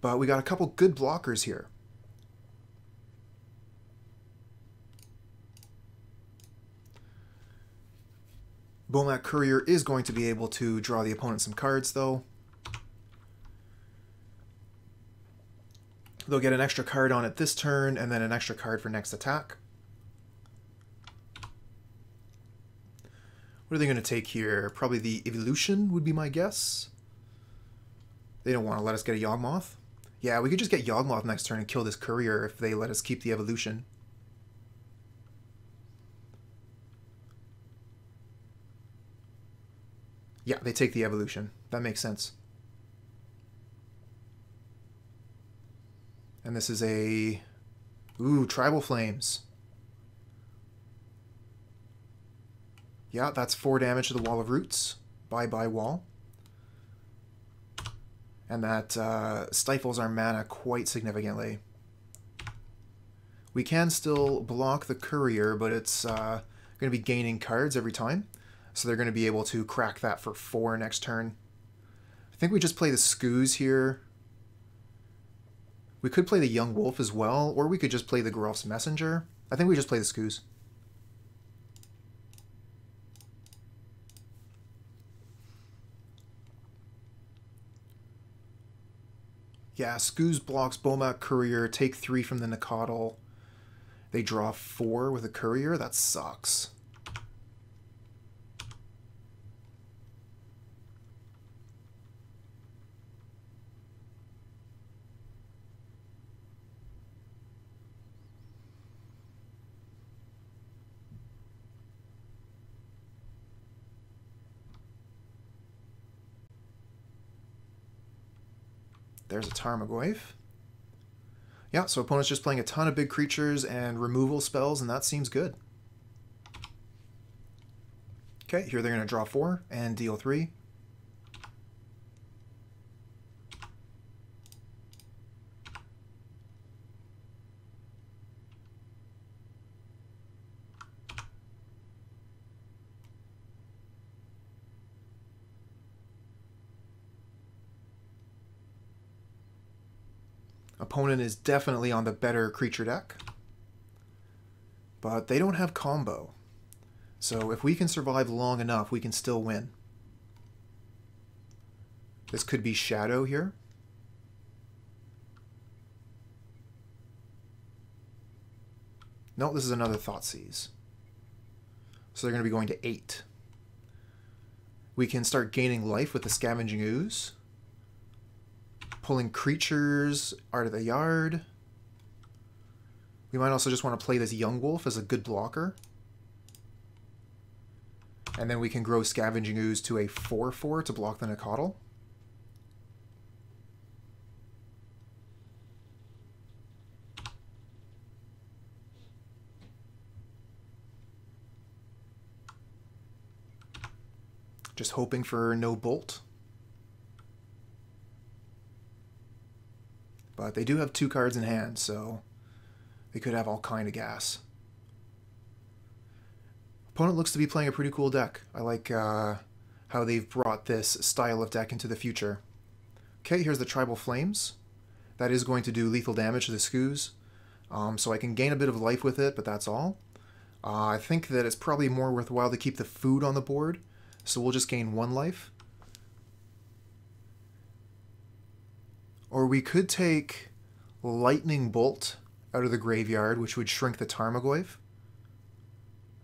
But we got a couple good blockers here. Bomat Courier is going to be able to draw the opponent some cards, though. They'll get an extra card on it this turn, and then an extra card for next attack. What are they going to take here? Probably the Evolution would be my guess. They don't want to let us get a Yawgmoth. Yeah, we could just get Yawgmoth next turn and kill this Courier if they let us keep the Evolution. Yeah, they take the Evolution. That makes sense. And this is a... Ooh, Tribal Flames. Yeah, that's 4 damage to the Wall of Roots. Bye-bye wall. And that stifles our mana quite significantly. We can still block the Courier, but it's going to be gaining cards every time. So they're going to be able to crack that for 4 next turn. I think we just play the Scooze here. We could play the Young Wolf as well, or we could just play the Geralf's Messenger. I think we just play the Scooze. Yeah, Scooze blocks Bomat Courier, take 3 from the Nicatl. They draw 4 with a Courier. That sucks. There's a Tarmogoyf. Yeah, so opponent's just playing a ton of big creatures and removal spells, and that seems good. Okay, here they're going to draw 4 and deal 3. Opponent is definitely on the better creature deck, but they don't have combo. So if we can survive long enough, we can still win. This could be Shadow here. No, this is another Thoughtseize. So they're going to be going to 8. We can start gaining life with the Scavenging Ooze. Pulling creatures out of the yard. We might also just want to play this Young Wolf as a good blocker. And then we can grow Scavenging Ooze to a 4/4 to block the Nicatl. Just hoping for no bolt. But they do have 2 cards in hand, so they could have all kind of gas. Opponent looks to be playing a pretty cool deck. I like how they've brought this style of deck into the future. Okay, here's the Tribal Flames. That is going to do lethal damage to the Skoos. So I can gain a bit of life with it, but that's all. I think that it's probably more worthwhile to keep the food on the board, so we'll just gain 1 life. Or we could take Lightning Bolt out of the graveyard, which would shrink the Tarmogoyf.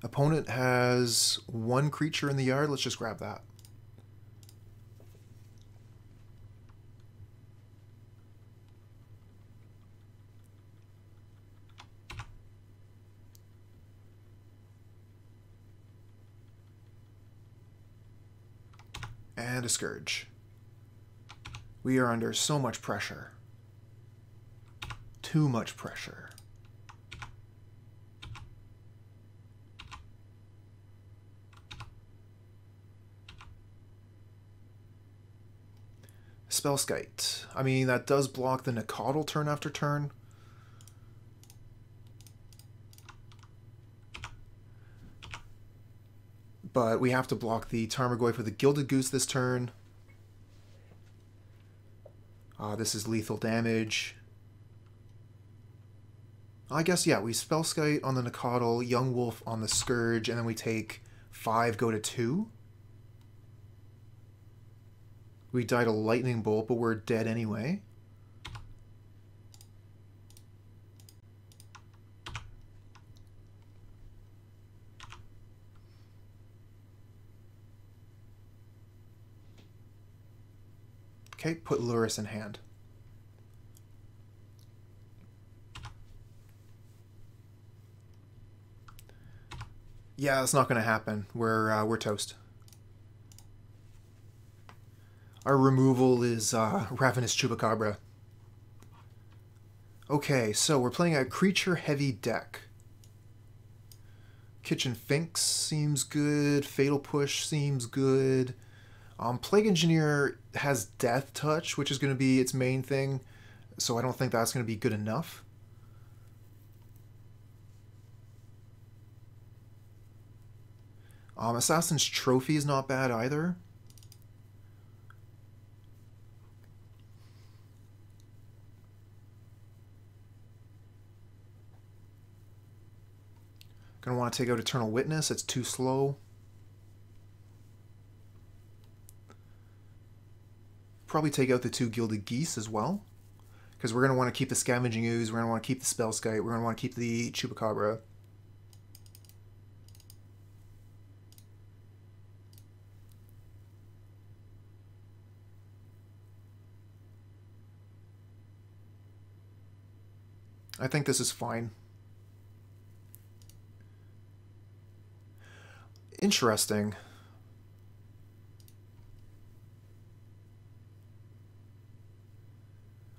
Opponent has 1 creature in the yard. Let's just grab that. And a Scourge. We are under so much pressure. Too much pressure. Spellskite. I mean, that does block the Nacatl turn after turn. But we have to block the Tarmogoyf with the Gilded Goose this turn. This is lethal damage. I guess, yeah, we Spellskite on the Nacatl, Young Wolf on the Scourge, and then we take 5, go to 2. We died a Lightning Bolt, but we're dead anyway. Okay, put Lurrus in hand. Yeah, that's not going to happen. We're toast. Our removal is Ravenous Chupacabra. Okay, so we're playing a creature-heavy deck. Kitchen Finks seems good. Fatal Push seems good. Plague Engineer has Death Touch, which is going to be its main thing, so I don't think that's going to be good enough. Assassin's Trophy is not bad either. Gonna want to take out Eternal Witness, it's too slow. Probably take out the 2 Gilded Geese as well, because we're going to want to keep the Scavenging Ooze, we're going to want to keep the Spellskite, we're going to want to keep the Chupacabra. I think this is fine. Interesting.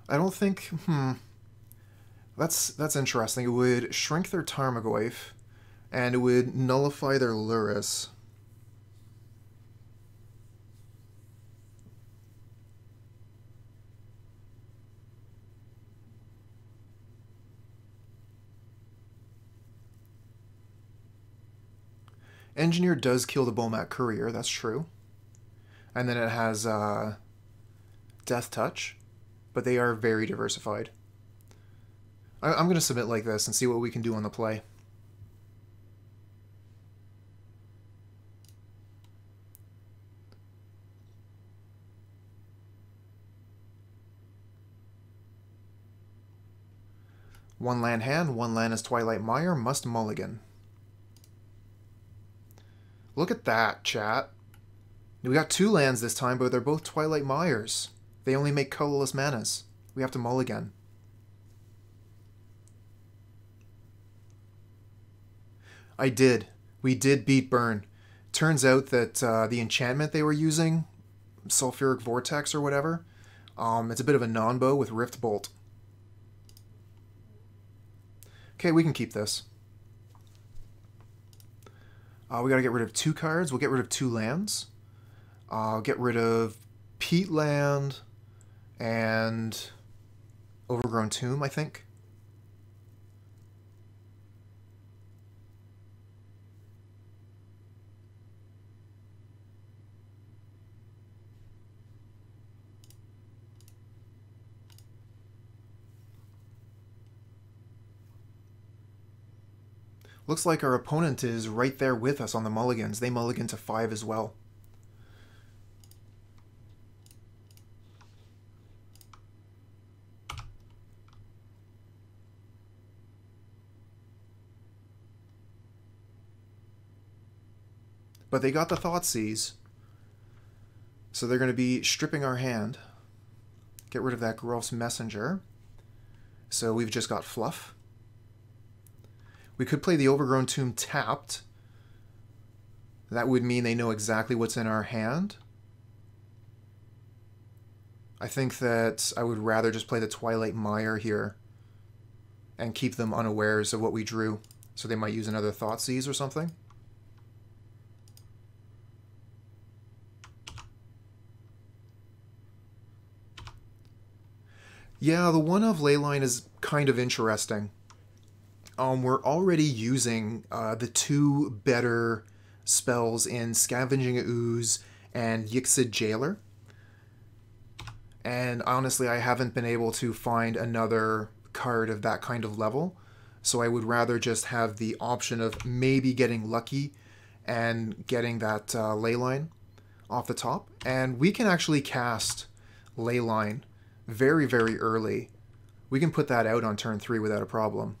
I don't think... That's interesting. It would shrink their Tarmogoyf, and it would nullify their Lurrus. Engineer does kill the Bomat Courier, that's true. And then it has Death Touch, but they are very diversified. I'm going to submit like this and see what we can do on the play. One land hand, 1 land is Twilight Mire, must mulligan. Look at that, chat. We got 2 lands this time, but they're both Twilight Mires. They only make colorless manas. We have to mulligan. I did. We did beat Burn. Turns out that the enchantment they were using, Sulfuric Vortex or whatever, it's a bit of a non-bow with Rift Bolt. Okay, we can keep this. We gotta get rid of 2 cards. We'll get rid of 2 lands. I'll get rid of Peatland and Overgrown Tomb, I think. Looks like our opponent is right there with us on the mulligans. They mulligan to 5 as well. But they got the Thoughtseize. So they're going to be stripping our hand. Get rid of that Geralf's Messenger. So we've just got fluff. We could play the Overgrown Tomb tapped. That would mean they know exactly what's in our hand. I think that I would rather just play the Twilight Mire here and keep them unawares of what we drew. So they might use another Thoughtseize or something. Yeah, the one of Leyline is kind of interesting. We're already using the 2 better spells in Scavenging Ooze and Yixlid Jailer. And honestly, I haven't been able to find another card of that kind of level. So I would rather just have the option of maybe getting lucky and getting that Leyline off the top. And we can actually cast Leyline very, very early. We can put that out on turn 3 without a problem.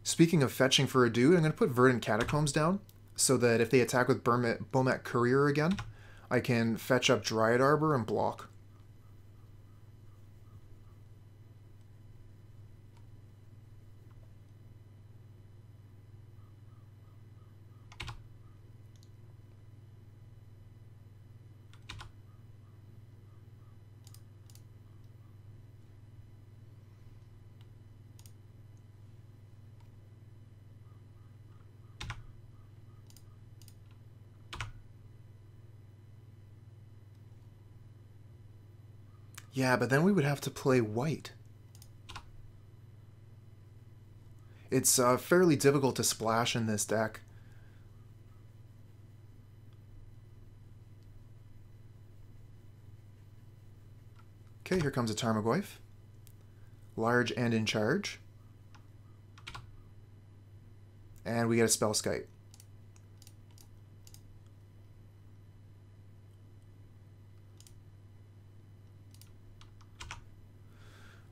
Speaking of fetching for a dude, I'm going to put Verdant Catacombs down so that if they attack with Bomat Courier again, I can fetch up Dryad Arbor and block. Yeah, but then we would have to play white. It's fairly difficult to splash in this deck. Okay, here comes a Tarmogoyf. Large and in charge. And we get a Spellskite.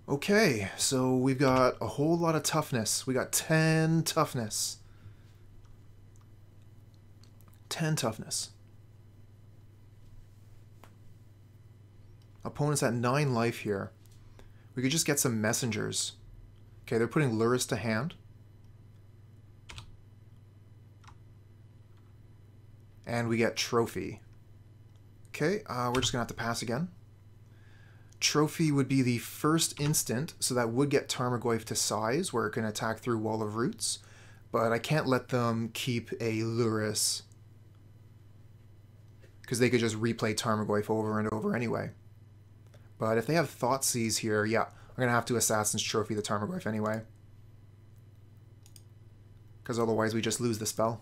Okay, so we've got a whole lot of toughness. We got 10 toughness. 10 toughness. Opponent's at 9 life here. We could just get some messengers. Okay, they're putting Lurrus to hand. And we get Trophy. Okay, we're just going to have to pass again. Trophy would be the first instant, so that would get Tarmogoyf to size, where it can attack through Wall of Roots. But I can't let them keep a Lurrus, because they could just replay Tarmogoyf over and over anyway. But if they have Thoughtseize here, yeah, I'm going to have to Assassin's Trophy the Tarmogoyf anyway. Because otherwise we just lose the spell.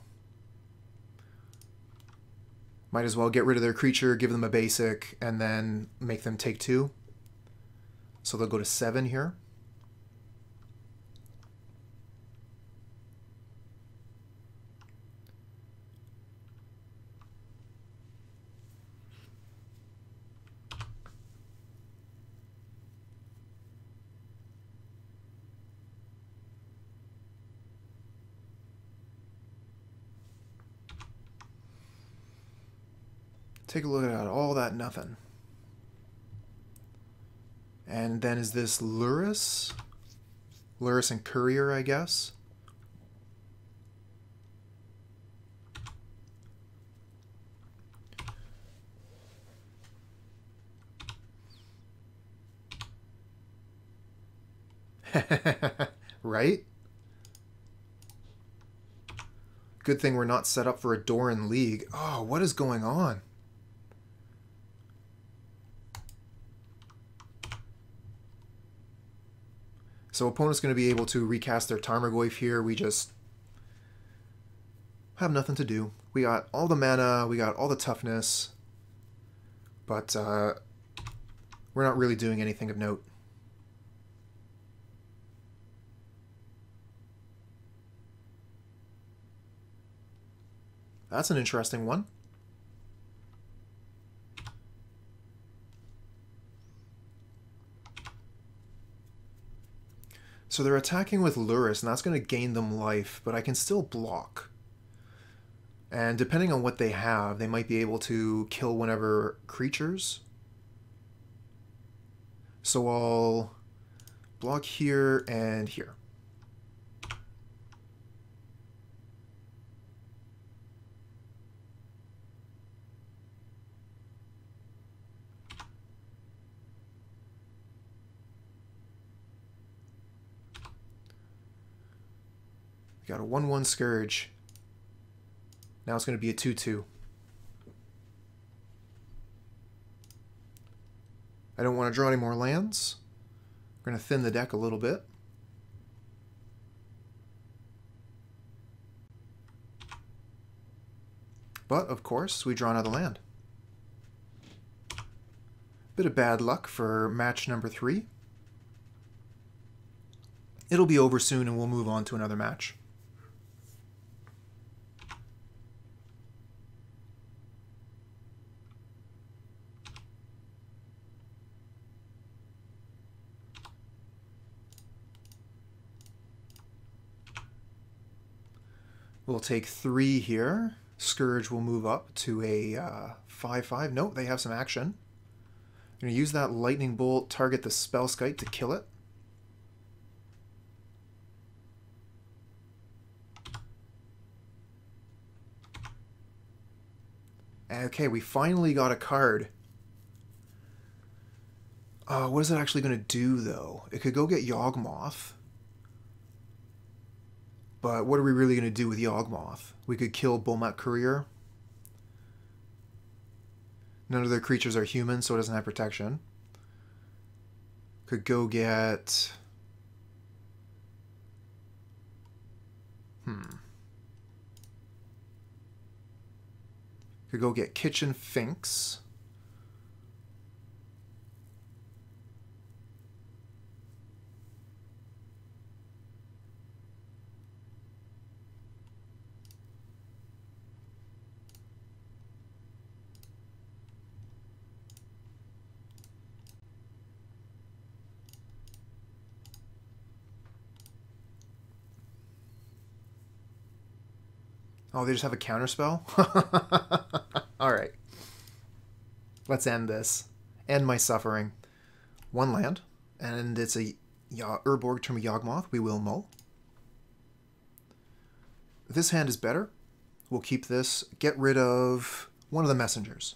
Might as well get rid of their creature, give them a basic, and then make them take 2. So they'll go to 7 here. Take a look at all that nothing. And then is this Lurrus? Lurrus and Courier, I guess. Right? Good thing we're not set up for a Doran League. Oh, what is going on? So opponent's going to be able to recast their Tarmogoyf here. We just have nothing to do. We got all the mana, we got all the toughness, but we're not really doing anything of note. That's an interesting one. So they're attacking with Lurrus, and that's going to gain them life, but I can still block. And depending on what they have, they might be able to kill whenever creatures. So I'll block here and here. Got a 1/1 Scourge. Now it's going to be a 2/2. I don't want to draw any more lands. We're going to thin the deck a little bit. But, of course, we draw another land. Bit of bad luck for match number 3. It'll be over soon and we'll move on to another match. We'll take 3 here. Scourge will move up to a 5/5. Nope, they have some action. I'm going to use that Lightning Bolt, target the Spellskite to kill it. Okay, we finally got a card. What is it actually going to do, though? It could go get Yawgmoth. But what are we really going to do with Yawgmoth? We could kill Bulmat Courier. None of their creatures are human, so it doesn't have protection. Could go get... Could go get Kitchen Finks. Oh, they just have a counterspell? Alright. Let's end this. End my suffering. 1 land, and it's a Urborg Tomb of Yawgmoth. We will mull. This hand is better. We'll keep this. Get rid of one of the messengers.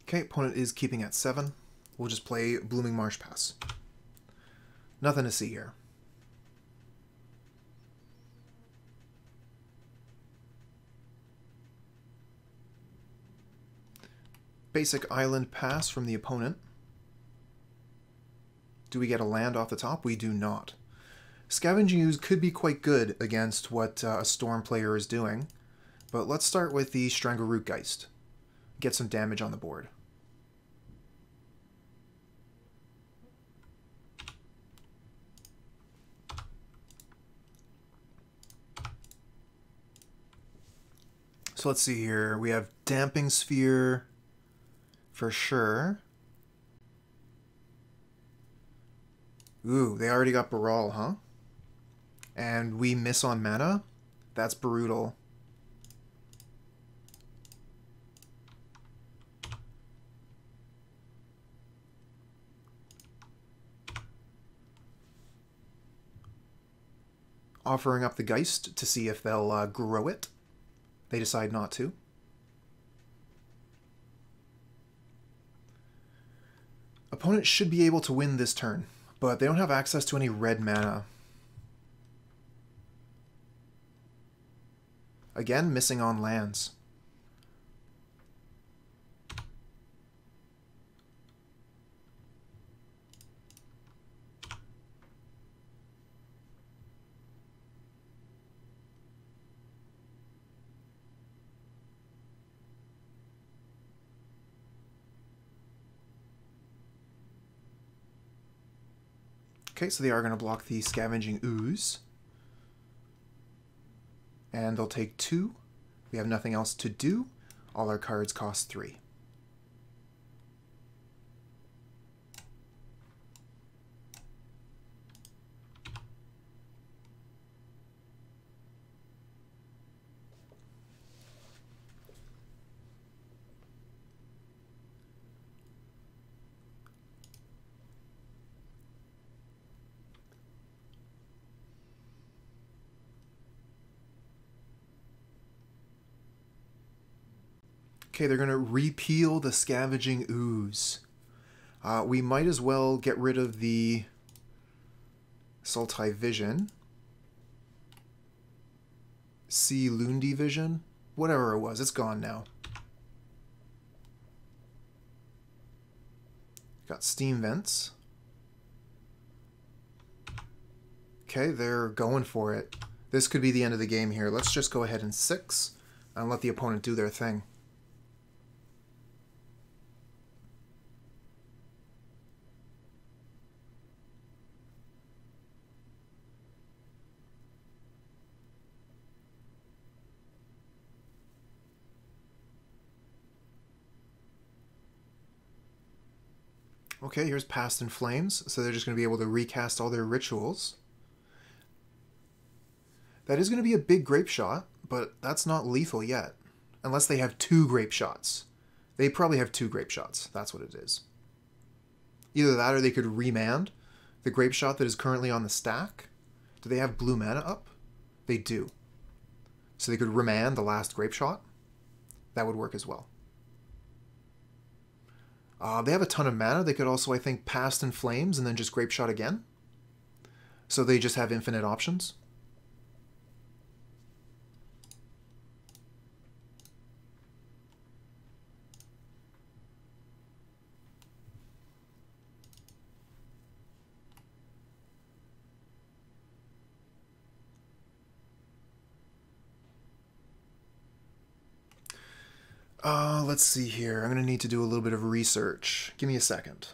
Okay, opponent is keeping at 7. We'll just play Blooming Marsh pass. Nothing to see here. Basic island pass from the opponent. Do we get a land off the top? We do not. Scavenging Ooze could be quite good against what a Storm player is doing, but let's start with the Strangleroot Geist. Get some damage on the board. So let's see here. We have Damping Sphere for sure. Ooh, they already got Baral, huh? And we miss on mana? That's brutal. offering up the Geist to see if they'll grow it. They decide not to. Opponent should be able to win this turn, but they don't have access to any red mana. Again, missing on lands. Okay, so they are going to block the Scavenging Ooze. And they'll take 2. We have nothing else to do. All our cards cost 3. Okay, they're going to repeal the Scavenging Ooze. We might as well get rid of the Sultai Vision. Sea Lundi Vision? Whatever it was, it's gone now. Got Steam Vents. Okay, they're going for it. This could be the end of the game here. Let's just go ahead and 6 and let the opponent do their thing. Okay, here's Past in Flames, so they're just going to be able to recast all their rituals. That is going to be a big grape shot, but that's not lethal yet. Unless they have 2 grape shots. They probably have 2 grape shots, that's what it is. Either that or they could remand the grape shot that is currently on the stack. Do they have blue mana up? They do. So they could remand the last grape shot. That would work as well. They have a ton of mana. They could also, I think, Past in Flames and then just Grape Shot again. So they just have infinite options. Let's see here. I'm going to need to do a little bit of research. Give me a second.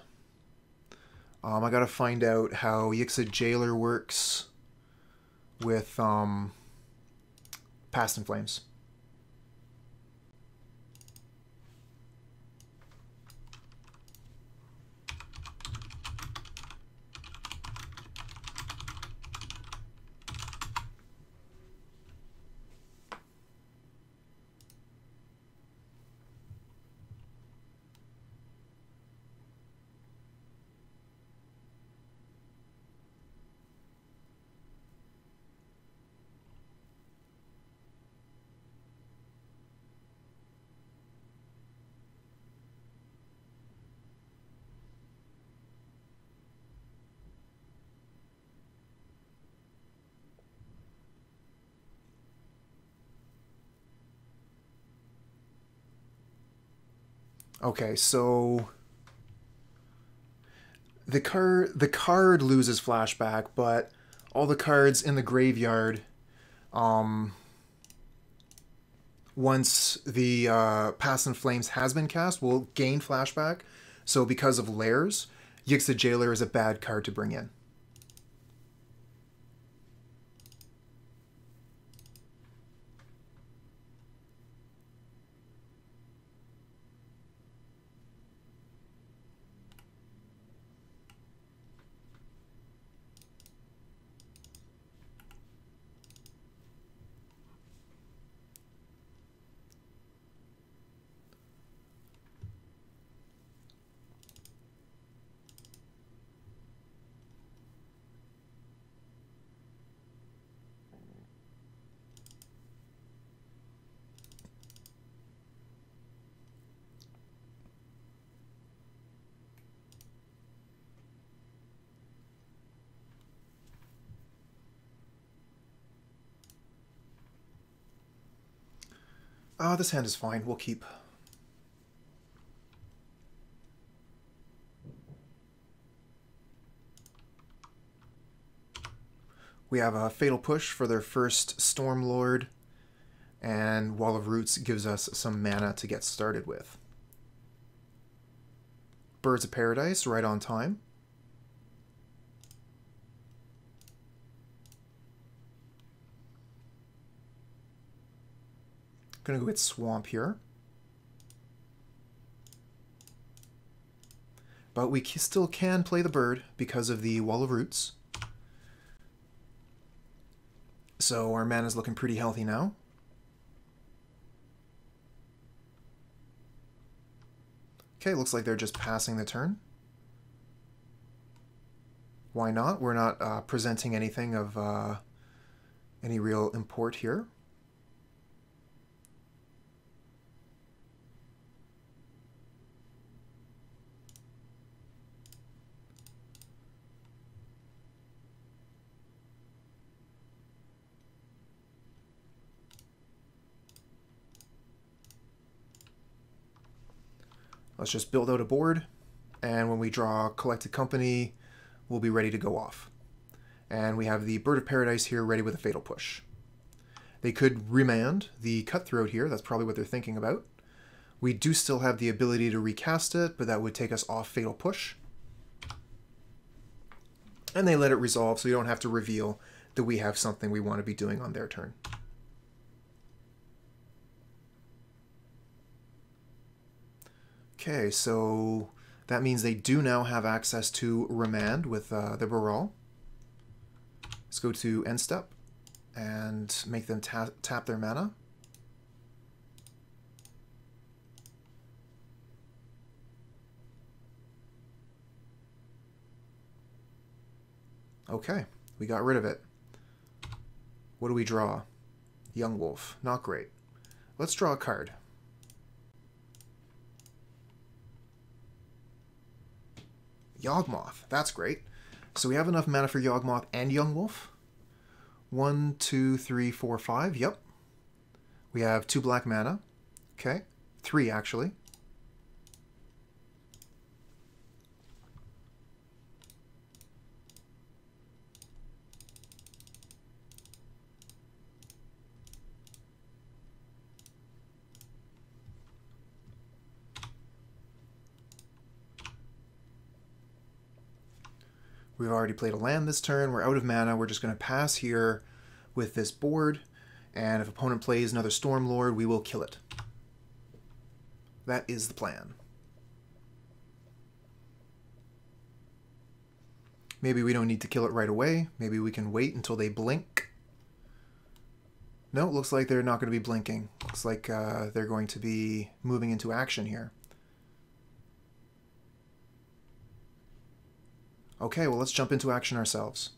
I got to find out how Yixlid Jailer works with Past in Flames. Okay, so the card loses flashback, but all the cards in the graveyard, once the Past in Flames has been cast, will gain flashback. So because of layers, Yixlid Jailer is a bad card to bring in. This hand is fine. We'll keep. We have a Fatal Push for their first Stormlord, and Wall of Roots gives us some mana to get started with. Birds of Paradise, right on time. Gonna go with Swamp here. But we still can play the bird because of the Wall of Roots. So our mana's looking pretty healthy now. Okay, looks like they're just passing the turn. Why not? We're not presenting anything of any real import here. Let's just build out a board, and when we draw Collected Company, we'll be ready to go off. And we have the Bird of Paradise here ready with a Fatal Push. They could remand the Cutthroat here, that's probably what they're thinking about. We do still have the ability to recast it, but that would take us off Fatal Push. And they let it resolve, so you don't have to reveal that we have something we want to be doing on their turn. Okay, so that means they do now have access to Remand with the Baral. Let's go to End Step and make them tap their mana. Okay, we got rid of it. What do we draw? Yawgmoth, not great. Let's draw a card. Yawgmoth, that's great. So we have enough mana for Yawgmoth and Yawgmoth. 1, 2, 3, 4, 5, yep. We have 2 black mana. Okay, 3 actually. We've already played a land this turn. We're out of mana. We're just going to pass here with this board. And if opponent plays another Stormlord, we will kill it. That is the plan. Maybe we don't need to kill it right away. Maybe we can wait until they blink. No, it looks like they're not going to be blinking. Looks like they're going to be moving into action here. Okay, well, let's jump into action ourselves.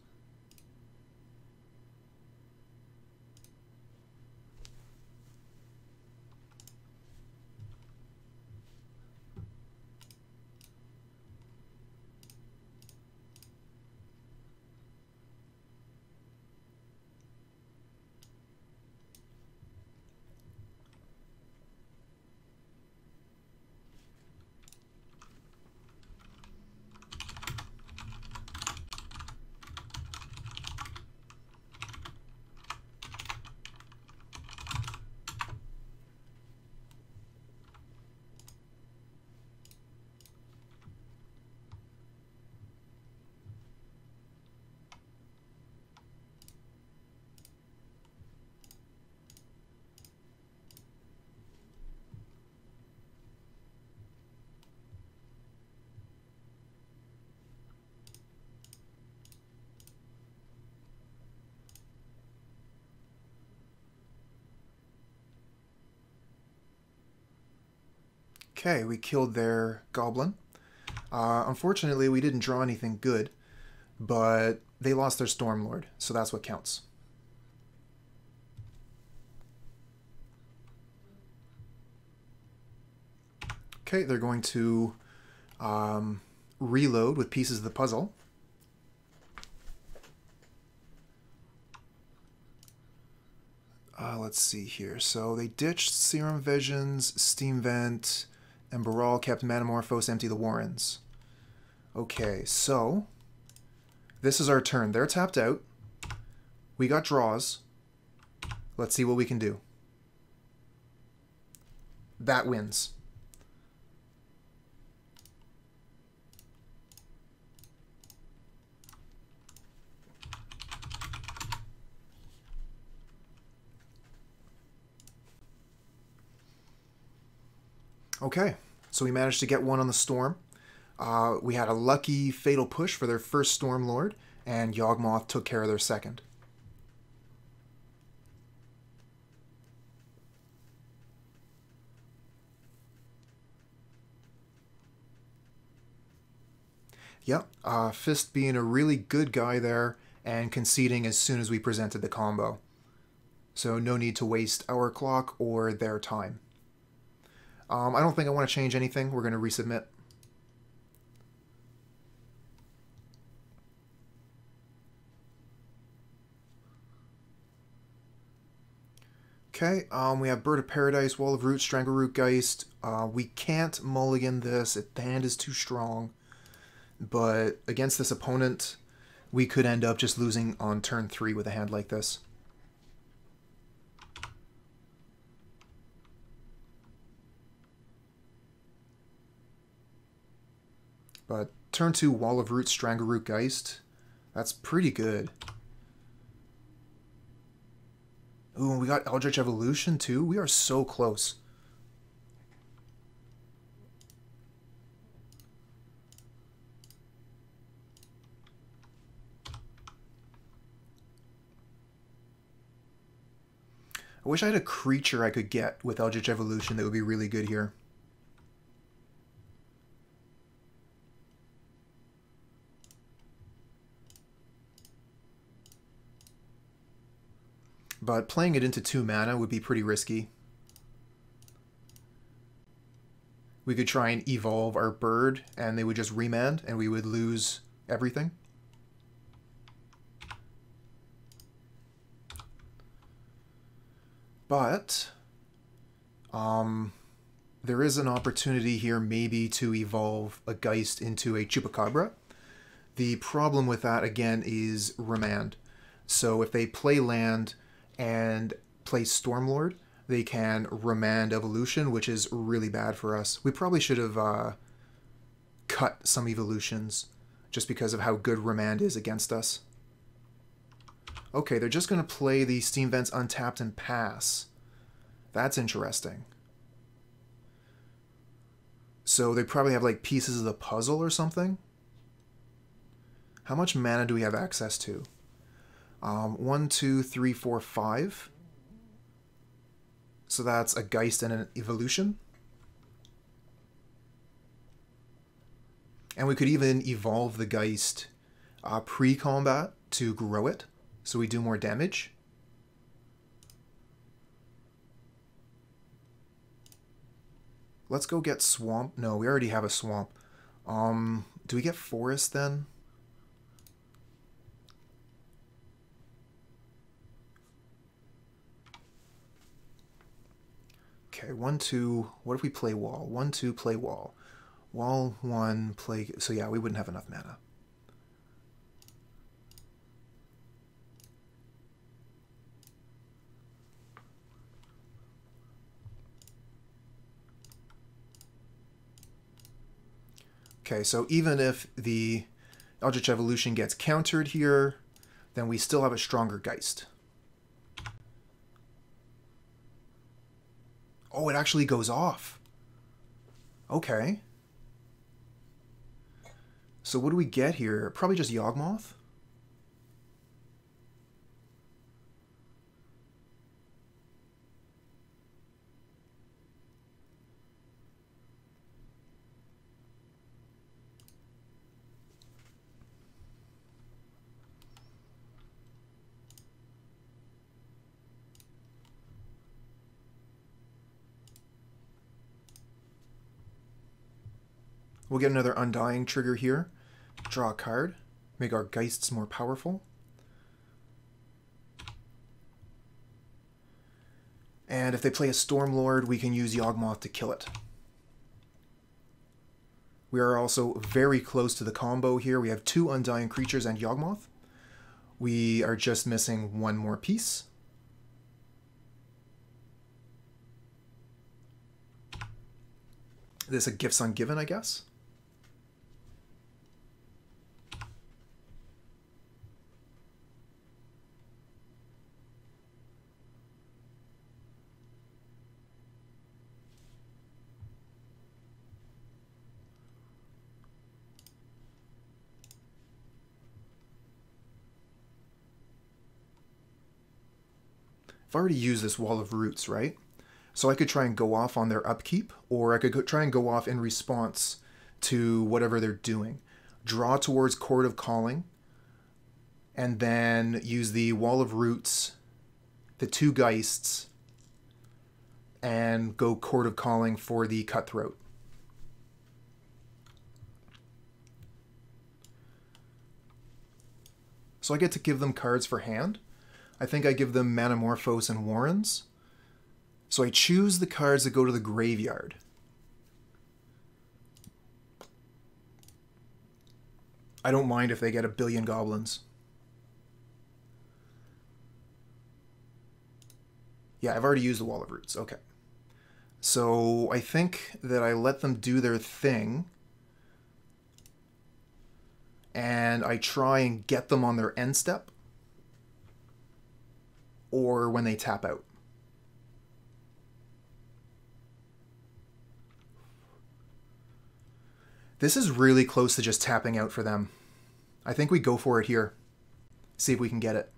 Okay, we killed their goblin. Unfortunately, we didn't draw anything good, but they lost their Stormlord, so that's what counts. Okay, they're going to reload with pieces of the puzzle. let's see here. So they ditched Serum Visions, Steam Vent, and Baral kept Manamorphose, empty the Warrens. Okay, so this is our turn. They're tapped out. We got draws. Let's see what we can do. That wins. Okay, so we managed to get one on the Storm. We had a lucky Fatal Push for their first Storm Lord, and Yawgmoth took care of their second. Yep, Fist being a really good guy there, and conceding as soon as we presented the combo. So no need to waste our clock or their time. I don't think I want to change anything. We're going to resubmit. Okay, we have Bird of Paradise, Wall of Root, Strangleroot Geist. We can't mulligan this. The hand is too strong. But against this opponent, we could end up just losing on turn 3 with a hand like this. But turn 2, Wall of Root, Strangleroot Geist. That's pretty good. Ooh, and we got Eldritch Evolution too. We are so close. I wish I had a creature I could get with Eldritch Evolution that would be really good here. But playing it into 2 mana would be pretty risky. We could try and evolve our bird, and they would just remand, and we would lose everything. But there is an opportunity here maybe to evolve a Geist into a Chupacabra. The problem with that, again, is remand. So if they play land and play Stormlord, they can remand Evolution, which is really bad for us. We probably should have cut some evolutions just because of how good remand is against us. Okay, they're just going to play the Steam Vents untapped and pass. That's interesting. So they probably have like pieces of the puzzle or something. How much mana do we have access to? 1, 2, 3, 4, 5. So that's a Geist and an Evolution. And we could even evolve the Geist pre-combat to grow it, so we do more damage. Let's go get Swamp. No, we already have a Swamp. Do we get Forest then? Okay, 1, 2. What if we play Wall? 1, 2, play Wall. Wall, 1, play... So yeah, we wouldn't have enough mana. Okay, so even if the Eldritch Evolution gets countered here, then we still have a stronger Geist. Oh, it actually goes off. Okay. So what do we get here? Probably just Yawgmoth? We'll get another Undying trigger here. Draw a card. Make our Geists more powerful. And if they play a Stormlord, we can use Yawgmoth to kill it. We are also very close to the combo here. We have 2 Undying creatures and Yawgmoth. We are just missing 1 more piece. This a Gifts Ungiven, I guess? I've already used this Wall of Roots, right? So I could try and go off on their upkeep, or I could try and go off in response to whatever they're doing. Draw towards Chord of Calling, and then use the Wall of Roots, the 2 Geists, and go Chord of Calling for the Cutthroat. So I get to give them cards for hand. I think I give them Manamorphose and Warrens. So I choose the cards that go to the graveyard. I don't mind if they get a billion goblins. Yeah, I've already used the Wall of Roots. Okay. So I think that I let them do their thing. And I try and get them on their end step. Or when they tap out. This is really close to just tapping out for them. I think we go for it here. See if we can get it.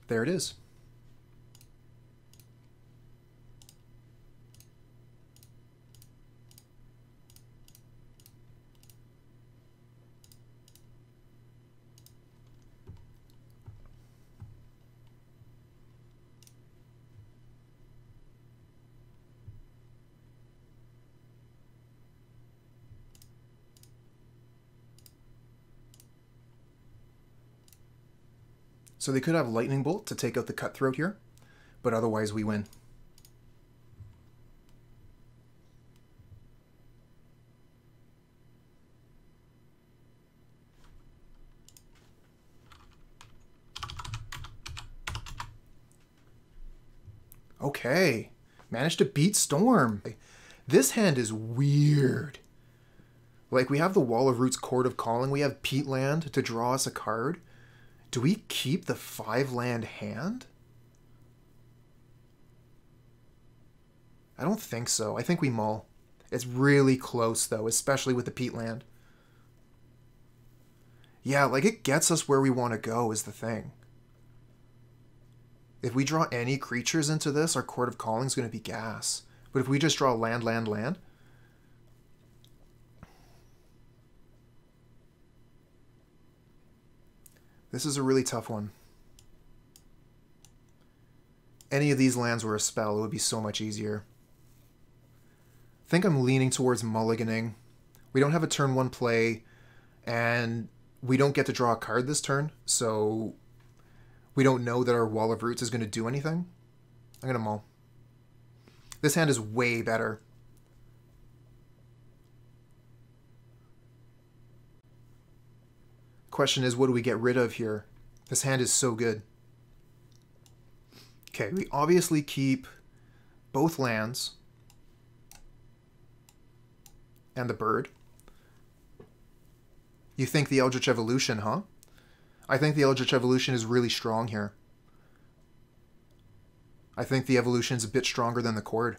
There it is. So they could have Lightning Bolt to take out the Cutthroat here, but otherwise we win. Okay, managed to beat Storm. This hand is weird. Like, we have the Wall of Roots, Chord of Calling, we have Peatland to draw us a card. Do we keep the 5-land hand? I don't think so. I think we mull. It's really close, though, especially with the Peatland. Yeah, like, it gets us where we want to go is the thing. If we draw any creatures into this, our Chord of Calling is going to be gas. But if we just draw land, land, land... This is a really tough one. Any of these lands were a spell, it would be so much easier. I think I'm leaning towards mulliganing. We don't have a turn 1 play, and we don't get to draw a card this turn, so we don't know that our Wall of Roots is going to do anything. I'm going to mull. This hand is way better. Question is, what do we get rid of here? This hand is so good. Okay, we obviously keep both lands and the bird. You think the Eldritch Evolution, huh? I think the Eldritch Evolution is really strong here. I think the Evolution's a bit stronger than the Chord.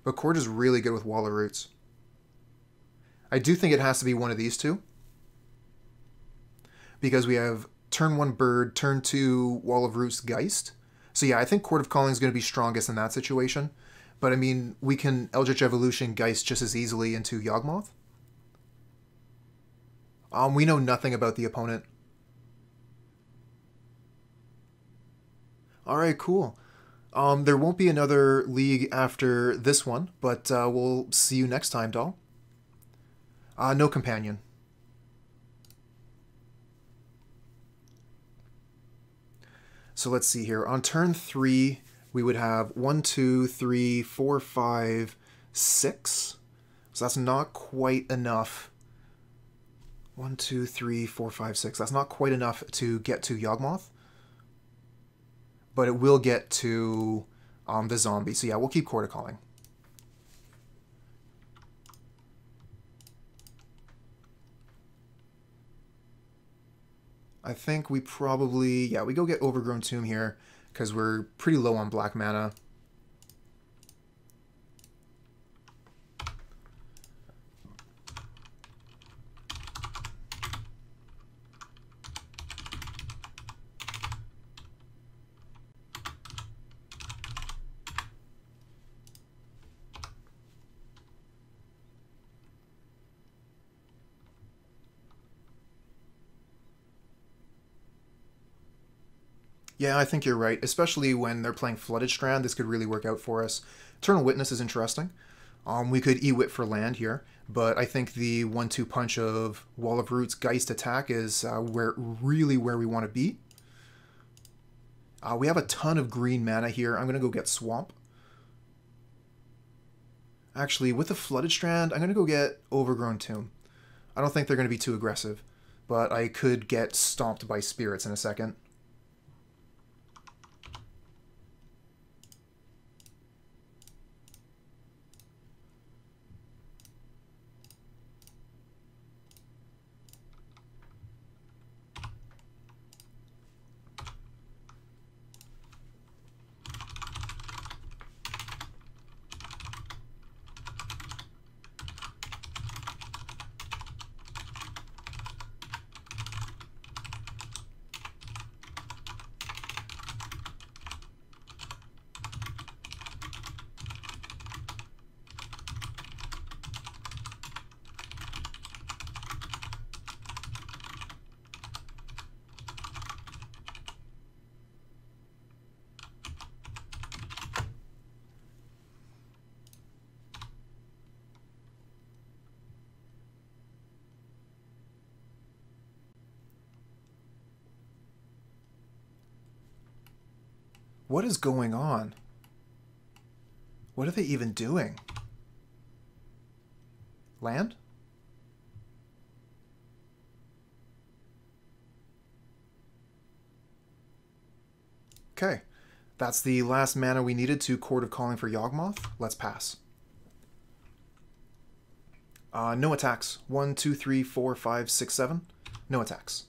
But Chord is really good with Wall of Roots. I do think it has to be one of these two. Because we have turn 1 Bird, turn 2 Wall of Roots Geist. So yeah, I think Chord of Calling is going to be strongest in that situation. But I mean, we can Eldritch Evolution Geist just as easily into Yawgmoth. We know nothing about the opponent. Alright, cool. There won't be another league after this one, but we'll see you next time, doll. No companion. So let's see here. On turn 3, we would have 1, 2, 3, 4, 5, 6. So that's not quite enough. 1, 2, 3, 4, 5, 6. That's not quite enough to get to Yawgmoth. But it will get to the zombie. So yeah, we'll keep Chord of Calling. I think we probably, yeah, we go get Overgrown Tomb here because we're pretty low on black mana. Yeah, I think you're right. Especially when they're playing Flooded Strand, this could really work out for us. Eternal Witness is interesting. We could E-Wit for land here, but I think the 1-2 punch of Wall of Roots Geist attack is really where we want to be. We have a ton of green mana here. I'm going to go get Swamp. Actually, with the Flooded Strand, I'm going to go get Overgrown Tomb. I don't think they're going to be too aggressive, but I could get stomped by spirits in a second. What is going on? What are they even doing? Land? Okay. That's the last mana we needed to Chord of Calling for Yawgmoth. Let's pass. No attacks. 1, 2, 3, 4, 5, 6, 7. No attacks.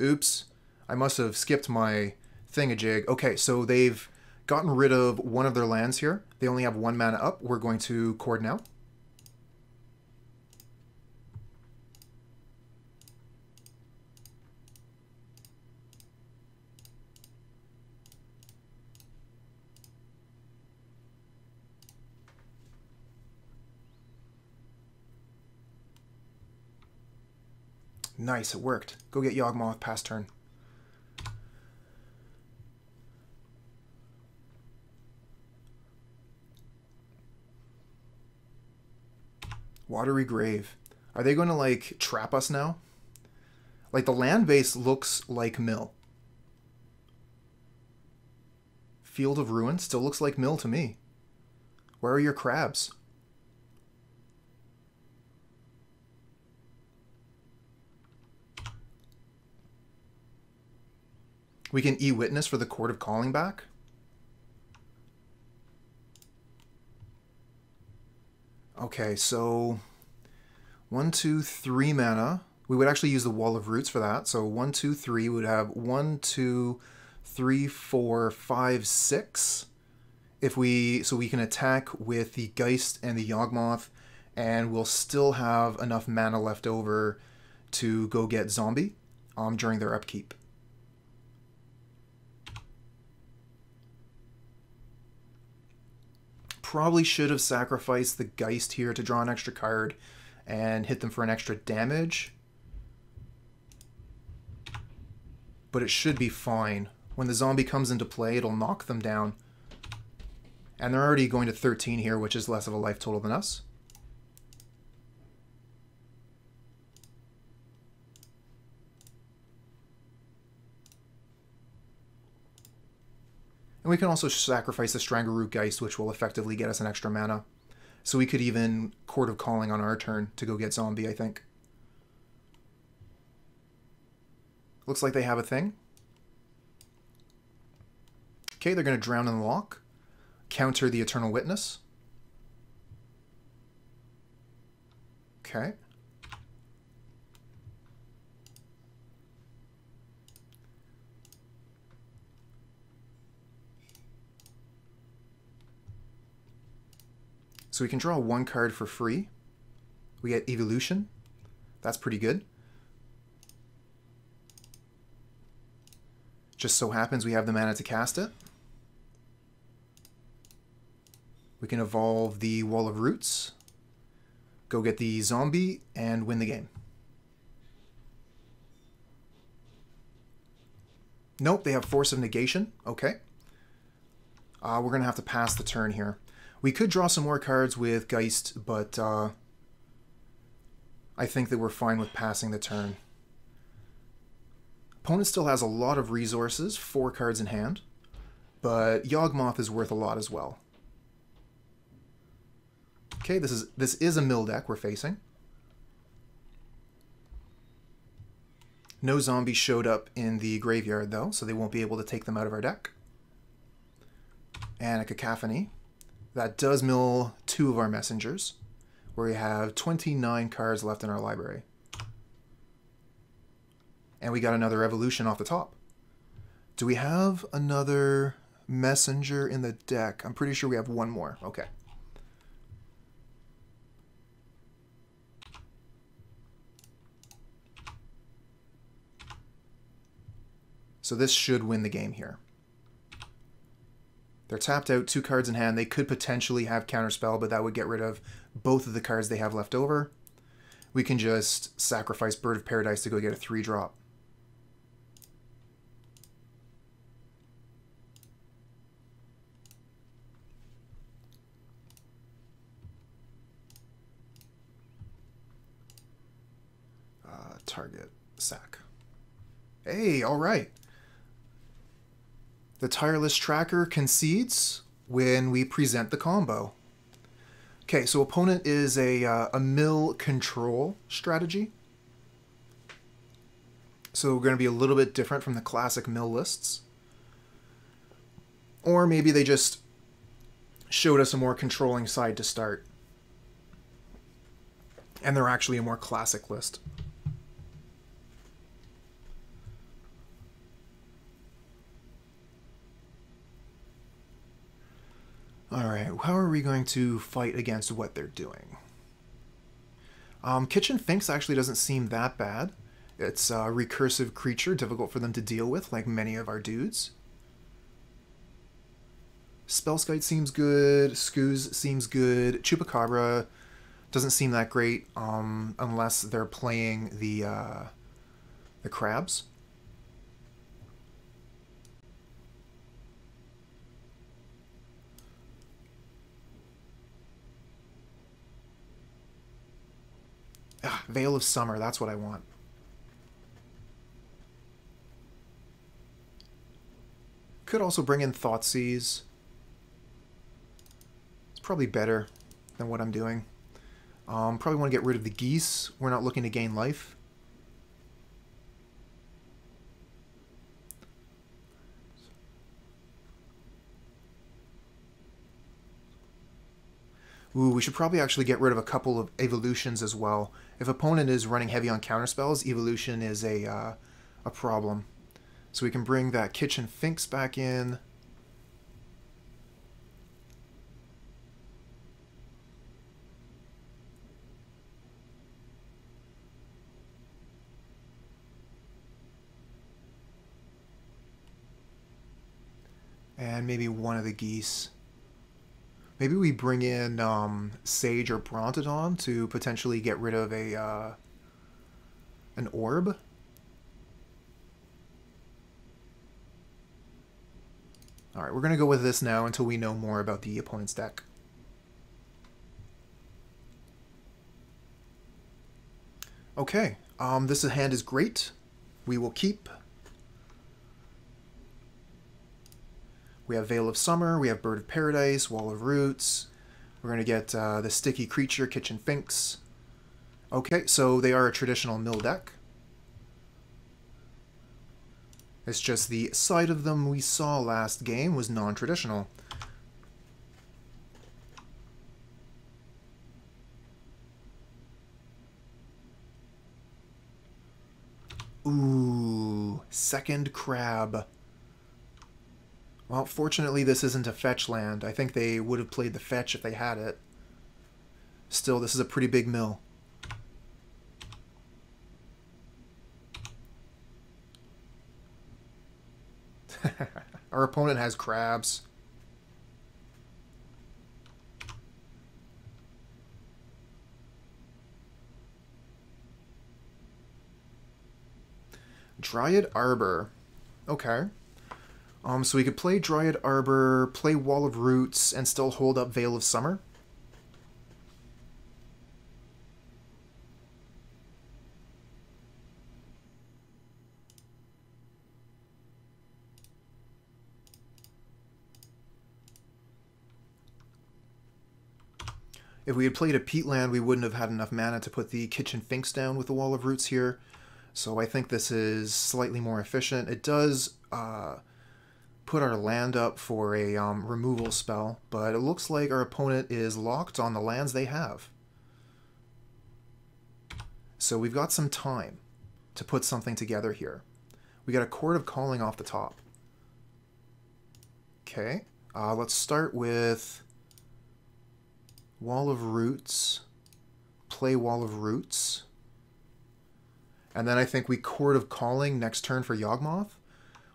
Oops. I must have skipped my thingamajig. Okay, so they've gotten rid of one of their lands here. They only have 1 mana up. We're going to Chord now. Nice, it worked. Go get Yawgmoth, pass turn. Watery Grave. Are they going to, like, trap us now? Like, the land base looks like mill. Field of Ruin still looks like mill to me. Where are your crabs? We can E-Witness for the Chord of Calling back. Okay, so 1, 2, 3 mana. We would actually use the Wall of Roots for that. So 1, 2, 3 would have 1, 2, 3, 4, 5, 6. So we can attack with the Geist and the Yawgmoth, and we'll still have enough mana left over to go get Zombie during their upkeep. Probably should have sacrificed the Geist here to draw an extra card and hit them for an extra damage. But it should be fine. When the zombie comes into play, it'll knock them down. And they're already going to 13 here, which is less of a life total than us. And we can also sacrifice the Strangleroot Geist, which will effectively get us an extra mana. So we could even Chord of Calling on our turn to go get Zombie, I think. Looks like they have a thing. Okay, they're going to Drown in the Loch. Counter the Eternal Witness. Okay. So we can draw one card for free. We get Evolution. That's pretty good. Just so happens we have the mana to cast it. We can evolve the Wall of Roots, go get the zombie, and win the game. Nope, they have Force of Negation. Okay. We're going to have to pass the turn here. We could draw some more cards with Geist, but I think that we're fine with passing the turn. Opponent still has a lot of resources, 4 cards in hand, but Yawgmoth is worth a lot as well. Okay, this is a mill deck we're facing. No zombies showed up in the graveyard though, so they won't be able to take them out of our deck. And a Cacophony. That does mill 2 of our messengers, where we have 29 cards left in our library. And we got another evolution off the top. Do we have another messenger in the deck? I'm pretty sure we have one more. Okay. So this should win the game here. They're tapped out, 2 cards in hand. They could potentially have Counterspell, but that would get rid of both of the cards they have left over. We can just sacrifice Bird of Paradise to go get a 3-drop. Target, sack. Hey, all right. The Tireless Tracker concedes when we present the combo. Okay, so opponent is a mill control strategy. So we're going to be a little bit different from the classic mill lists. Or maybe they just showed us a more controlling side to start. And they're actually a more classic list. Alright, how are we going to fight against what they're doing? Kitchen Finks actually doesn't seem that bad. It's a recursive creature, difficult for them to deal with, like many of our dudes. Spellskite seems good, Scooze seems good, Chupacabra doesn't seem that great unless they're playing the crabs. Veil of Summer, that's what I want. Could also bring in Thoughtseize. It's probably better than what I'm doing. Probably want to get rid of the geese. We're not looking to gain life. Ooh, we should probably actually get rid of a couple of evolutions as well. If opponent is running heavy on counterspells, evolution is a problem. So we can bring that Kitchen Finks back in. And maybe one of the geese. Maybe we bring in Sage or Brontodon to potentially get rid of an orb. Alright, we're going to go with this now until we know more about the opponent's deck. Okay, this hand is great. We will keep. We have Veil of Summer, we have Bird of Paradise, Wall of Roots. We're going to get the sticky creature, Kitchen Finks. Okay, so they are a traditional mill deck. It's just the side of them we saw last game was non-traditional. Ooh, second crab. Well, fortunately this isn't a fetch land. I think they would have played the fetch if they had it. Still, this is a pretty big mill. Our opponent has crabs. Dryad Arbor. Okay. So we could play Dryad Arbor, play Wall of Roots, and still hold up Veil of Summer. If we had played a Peatland, we wouldn't have had enough mana to put the Kitchen Finks down with the Wall of Roots here. So I think this is slightly more efficient. It does put our land up for a removal spell, but it looks like our opponent is locked on the lands they have. So we've got some time to put something together here. We got a Chord of Calling off the top. Okay, let's start with Wall of Roots, play Wall of Roots, and then I think we Chord of Calling next turn for Yawgmoth.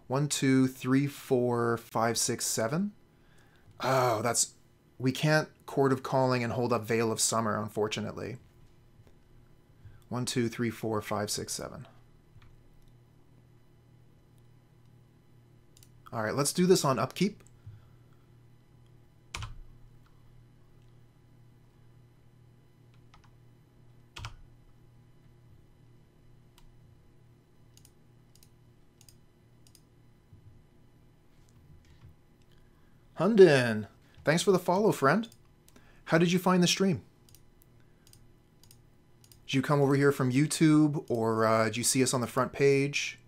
1, 2, 3, 4, 5, 6, 7. Oh, that's... We can't Chord of Calling and hold up Veil of Summer, unfortunately. 1, 2, 3, 4, 5, 6, 7. Alright, let's do this on upkeep. Hunden, thanks for the follow, friend. How did you find the stream? Did you come over here from YouTube, or did you see us on the front page?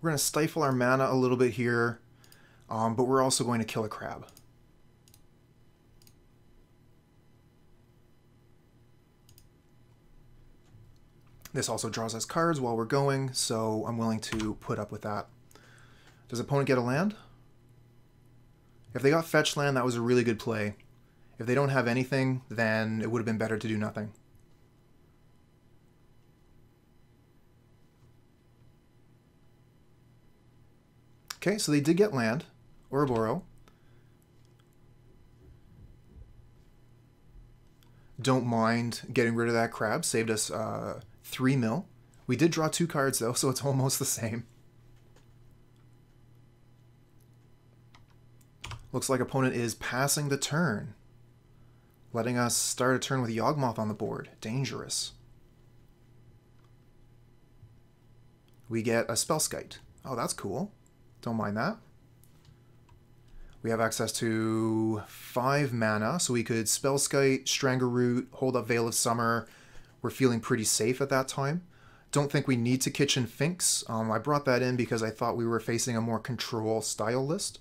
We're going to stifle our mana a little bit here, but we're also going to kill a crab. This also draws us cards while we're going, so I'm willing to put up with that. Does opponent get a land? If they got fetch land, that was a really good play. If they don't have anything, then it would have been better to do nothing. Okay, so they did get land, Urborg. Don't mind getting rid of that crab, saved us 3 mil. We did draw 2 cards though, so it's almost the same. Looks like opponent is passing the turn, letting us start a turn with Yawgmoth on the board. Dangerous. We get a Spellskite. Oh, that's cool. Don't mind that. We have access to 5 mana, so we could Spellskite, Strangleroot, hold up Veil of Summer. We're feeling pretty safe at that time. Don't think we need to Kitchen Finks. I brought that in because I thought we were facing a more control style list.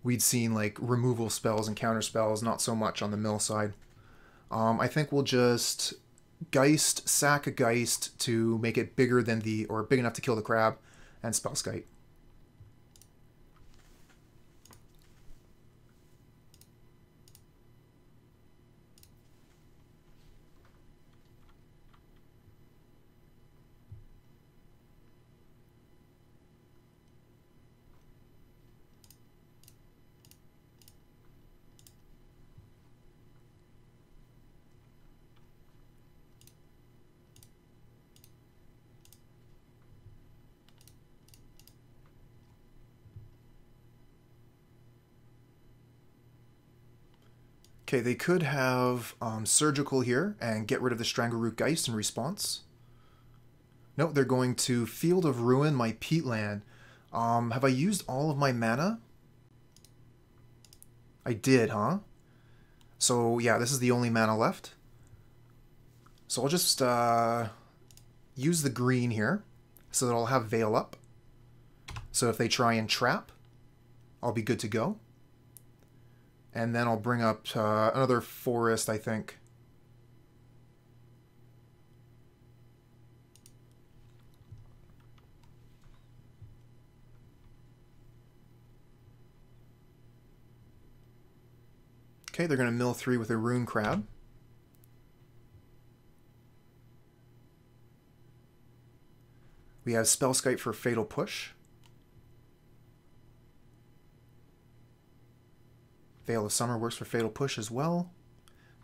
we'd seen like removal spells and counter spells, not so much on the mill side. I think we'll just Geist, sack a Geist to make it bigger than the, or big enough to kill the crab, and Spellskite. Okay, they could have Surgical here and get rid of the Strangleroot Geist in response. Nope, they're going to Field of Ruin my Peatland. Have I used all of my mana? I did, huh? So yeah, this is the only mana left. So I'll just use the green here so that I'll have Veil up. So if they try and trap, I'll be good to go. And then I'll bring up another forest, I think. Okay, they're going to mill 3 with a Rune Crab. We have Spellskite for Fatal Push. Veil of Summer works for Fatal Push as well,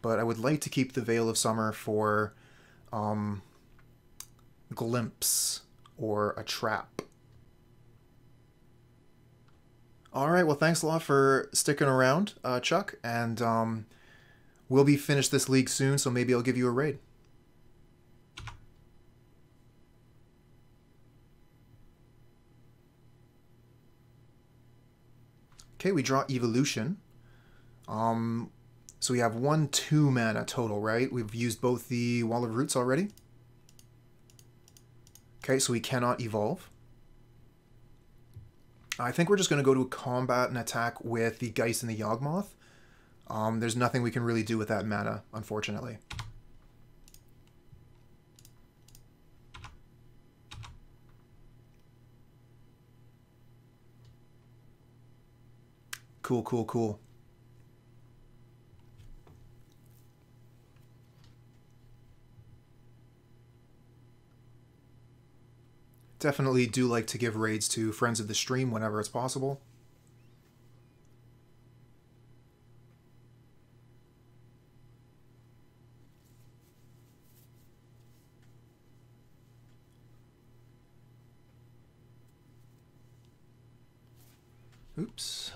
but I would like to keep the Veil of Summer for Glimpse or a Trap. Alright, well thanks a lot for sticking around, Chuck, and we'll be finished this league soon, so maybe I'll give you a raid. Okay, we draw Evolution. So we have 1/2 mana total, right? We've used both the Wall of Roots already. Okay, so we cannot evolve. I think we're just going to go to a combat and attack with the Geist and the Yawgmoth. There's nothing we can really do with that mana, unfortunately. Cool, cool, cool. Definitely do like to give raids to friends of the stream whenever it's possible. Oops.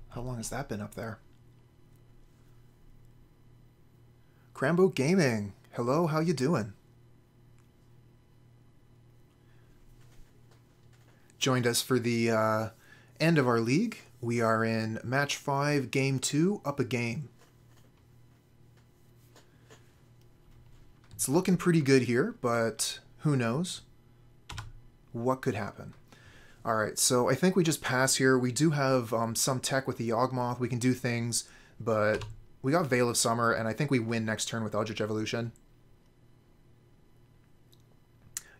How long has that been up there? Crambo Gaming. Hello, how you doing? Joined us for the end of our league. We are in match 5, game 2, up a game. It's looking pretty good here, but who knows what could happen. Alright, so I think we just pass here. We do have some tech with the Yawgmoth. We can do things, but we got Veil of Summer, and I think we win next turn with Eldritch Evolution.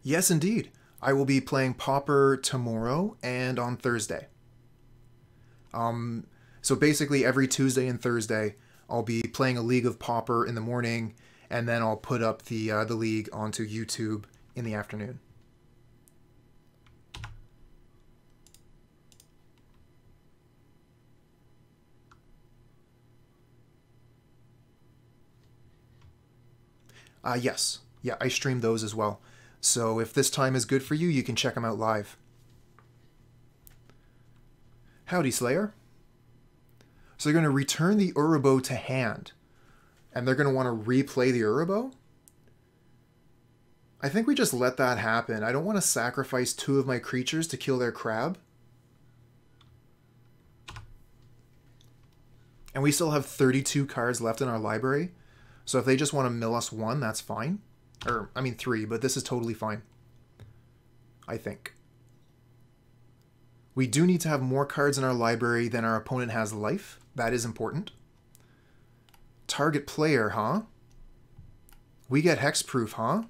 Yes, indeed. I will be playing Pauper tomorrow and on Thursday. So basically every Tuesday and Thursday, I'll be playing a League of Pauper in the morning, and then I'll put up the League onto YouTube in the afternoon. Yes. Yeah, I stream those as well. So if this time is good for you, you can check them out live. Howdy, Slayer. So they're going to return the Urborg to hand. And they're going to want to replay the Urborg? I think we just let that happen. I don't want to sacrifice 2 of my creatures to kill their crab. And we still have 32 cards left in our library. So if they just want to mill us 1, that's fine. Or, I mean 3, but this is totally fine. I think. We do need to have more cards in our library than our opponent has life. That is important. Target player, huh? We get hexproof, huh?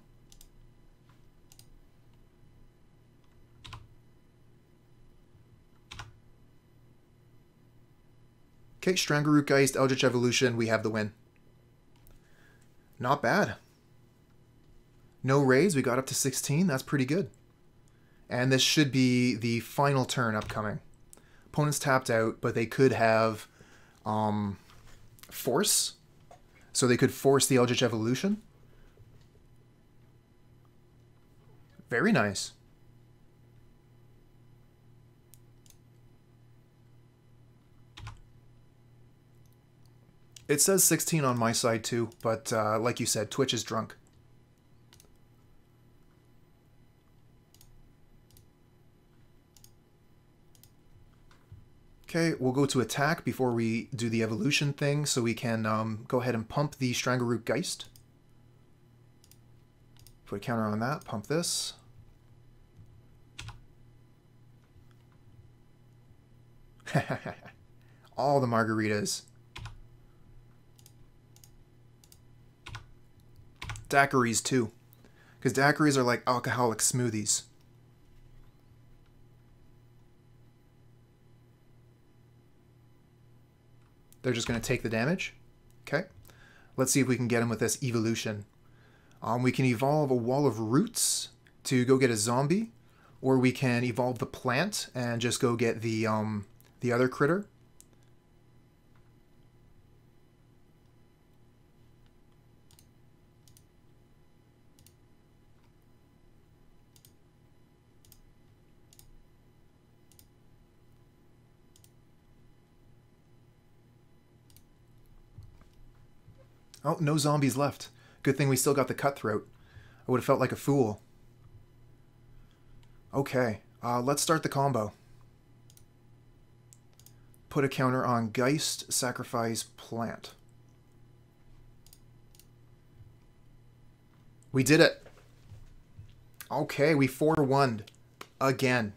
Okay, Strangleroot Geist, Eldritch Evolution, we have the win. Not bad. No raids, we got up to 16, that's pretty good. And this should be the final turn upcoming. Opponent's tapped out, but they could have force. So they could force the Eldritch Evolution. Very nice. It says 16 on my side too, but like you said, Twitch is drunk. Okay, we'll go to attack before we do the evolution thing, so we can go ahead and pump the Strangleroot Geist. Put a counter on that, pump this. All the margaritas. Daiquiris too, because daiquiris are like alcoholic smoothies. They're just going to take the damage. Okay. Let's see if we can get him with this evolution. We can evolve a wall of roots to go get a zombie, or we can evolve the plant and just go get the other critter. Oh, no zombies left. Good thing we still got the Cutthroat. I would have felt like a fool. Okay, let's start the combo. Put a counter on Geist, sacrifice plant. We did it. Okay, we 4-1'd again.